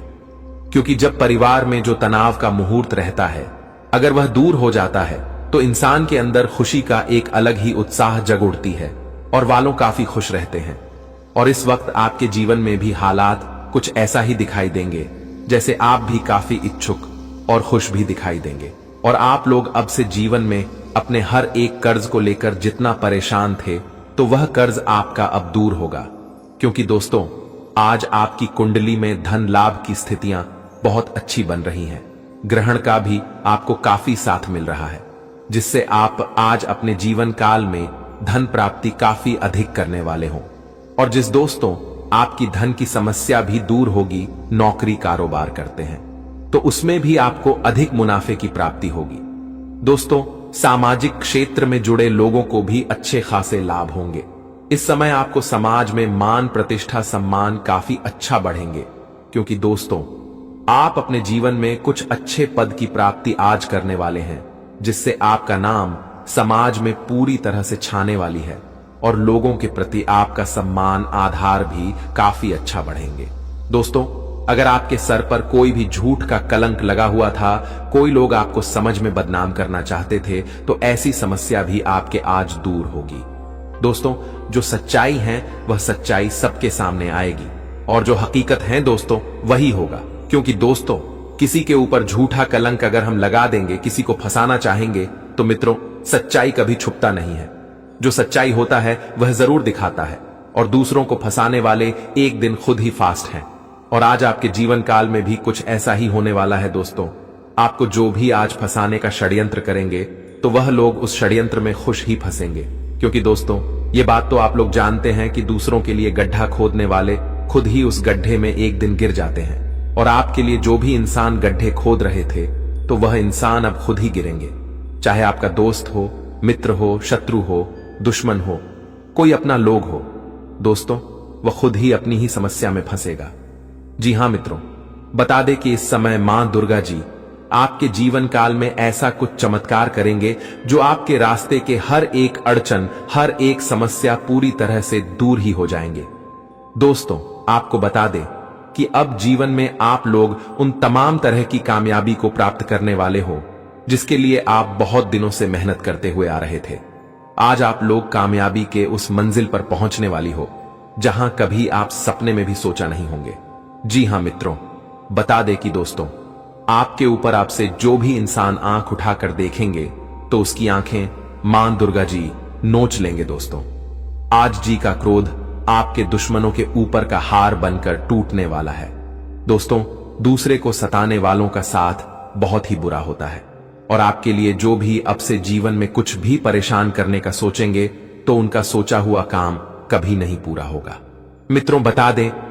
क्योंकि जब परिवार में जो तनाव का मुहूर्त रहता है, अगर वह दूर हो जाता है तो इंसान के अंदर खुशी का एक अलग ही उत्साह जग उठती है और वालों काफी खुश रहते हैं। और इस वक्त आपके जीवन में भी हालात कुछ ऐसा ही दिखाई देंगे, जैसे आप भी काफी इच्छुक और खुश भी दिखाई देंगे। और आप लोग अब से जीवन में अपने हर एक कर्ज को लेकर जितना परेशान थे, तो वह कर्ज आपका अब दूर होगा, क्योंकि दोस्तों आज आपकी कुंडली में धन लाभ की स्थितियां बहुत अच्छी बन रही हैं। ग्रहण का भी आपको काफी साथ मिल रहा है, जिससे आप आज अपने जीवन काल में धन प्राप्ति काफी अधिक करने वाले हो। और जिस दोस्तों आपकी धन की समस्या भी दूर होगी, नौकरी कारोबार करते हैं, तो उसमें भी आपको अधिक मुनाफे की प्राप्ति होगी। दोस्तों, सामाजिक क्षेत्र में जुड़े लोगों को भी अच्छे खासे लाभ होंगे। इस समय आपको समाज में मान, प्रतिष्ठा, सम्मान काफी अच्छा बढ़ेंगे, क्योंकि दोस्तों आप अपने जीवन में कुछ अच्छे पद की प्राप्ति आज करने वाले हैं, जिससे आपका नाम समाज में पूरी तरह से छाने वाली है और लोगों के प्रति आपका सम्मान, आधार भी काफी अच्छा बढ़ेंगे। दोस्तों, अगर आपके सर पर कोई भी झूठ का कलंक लगा हुआ था, कोई लोग आपको समझ में बदनाम करना चाहते थे, तो ऐसी समस्या भी आपके आज दूर होगी। दोस्तों, जो सच्चाई है वह सच्चाई सबके सामने आएगी, और जो हकीकत है दोस्तों वही होगा। क्योंकि दोस्तों, किसी के ऊपर झूठा कलंक अगर हम लगा देंगे, किसी को फंसाना चाहेंगे, तो मित्रों सच्चाई कभी छुपता नहीं है। जो सच्चाई होता है वह जरूर दिखाता है, और दूसरों को फंसाने वाले एक दिन खुद ही फास्ट हैं। और आज आपके जीवन काल में भी कुछ ऐसा ही होने वाला है दोस्तों। आपको जो भी आज फंसाने का षड्यंत्र करेंगे तो वह लोग उस षड्यंत्र में खुश ही फंसेंगे, क्योंकि दोस्तों ये बात तो आप लोग जानते हैं कि दूसरों के लिए गड्ढा खोदने वाले खुद ही उस गड्ढे में एक दिन गिर जाते हैं। और आपके लिए जो भी इंसान गड्ढे खोद रहे थे तो वह इंसान अब खुद ही गिरेंगे। चाहे आपका दोस्त हो, मित्र हो, शत्रु हो, दुश्मन हो, कोई अपना लोग हो, दोस्तों वह खुद ही अपनी ही समस्या में फंसेगा। जी हां मित्रों, बता दें कि इस समय मां दुर्गा जी आपके जीवन काल में ऐसा कुछ चमत्कार करेंगे जो आपके रास्ते के हर एक अड़चन, हर एक समस्या पूरी तरह से दूर ही हो जाएंगे। दोस्तों आपको बता दें कि अब जीवन में आप लोग उन तमाम तरह की कामयाबी को प्राप्त करने वाले हो जिसके लिए आप बहुत दिनों से मेहनत करते हुए आ रहे थे। आज आप लोग कामयाबी के उस मंजिल पर पहुंचने वाली हो जहां कभी आप सपने में भी सोचा नहीं होंगे। जी हां मित्रों, बता दें कि दोस्तों आपके ऊपर आपसे जो भी इंसान आंख उठाकर देखेंगे तो उसकी आंखें मां दुर्गा जी नोच लेंगे। दोस्तों आज जी का क्रोध आपके दुश्मनों के ऊपर का हार बनकर टूटने वाला है। दोस्तों दूसरे को सताने वालों का साथ बहुत ही बुरा होता है और आपके लिए जो भी अब से जीवन में कुछ भी परेशान करने का सोचेंगे तो उनका सोचा हुआ काम कभी नहीं पूरा होगा। मित्रों बता दें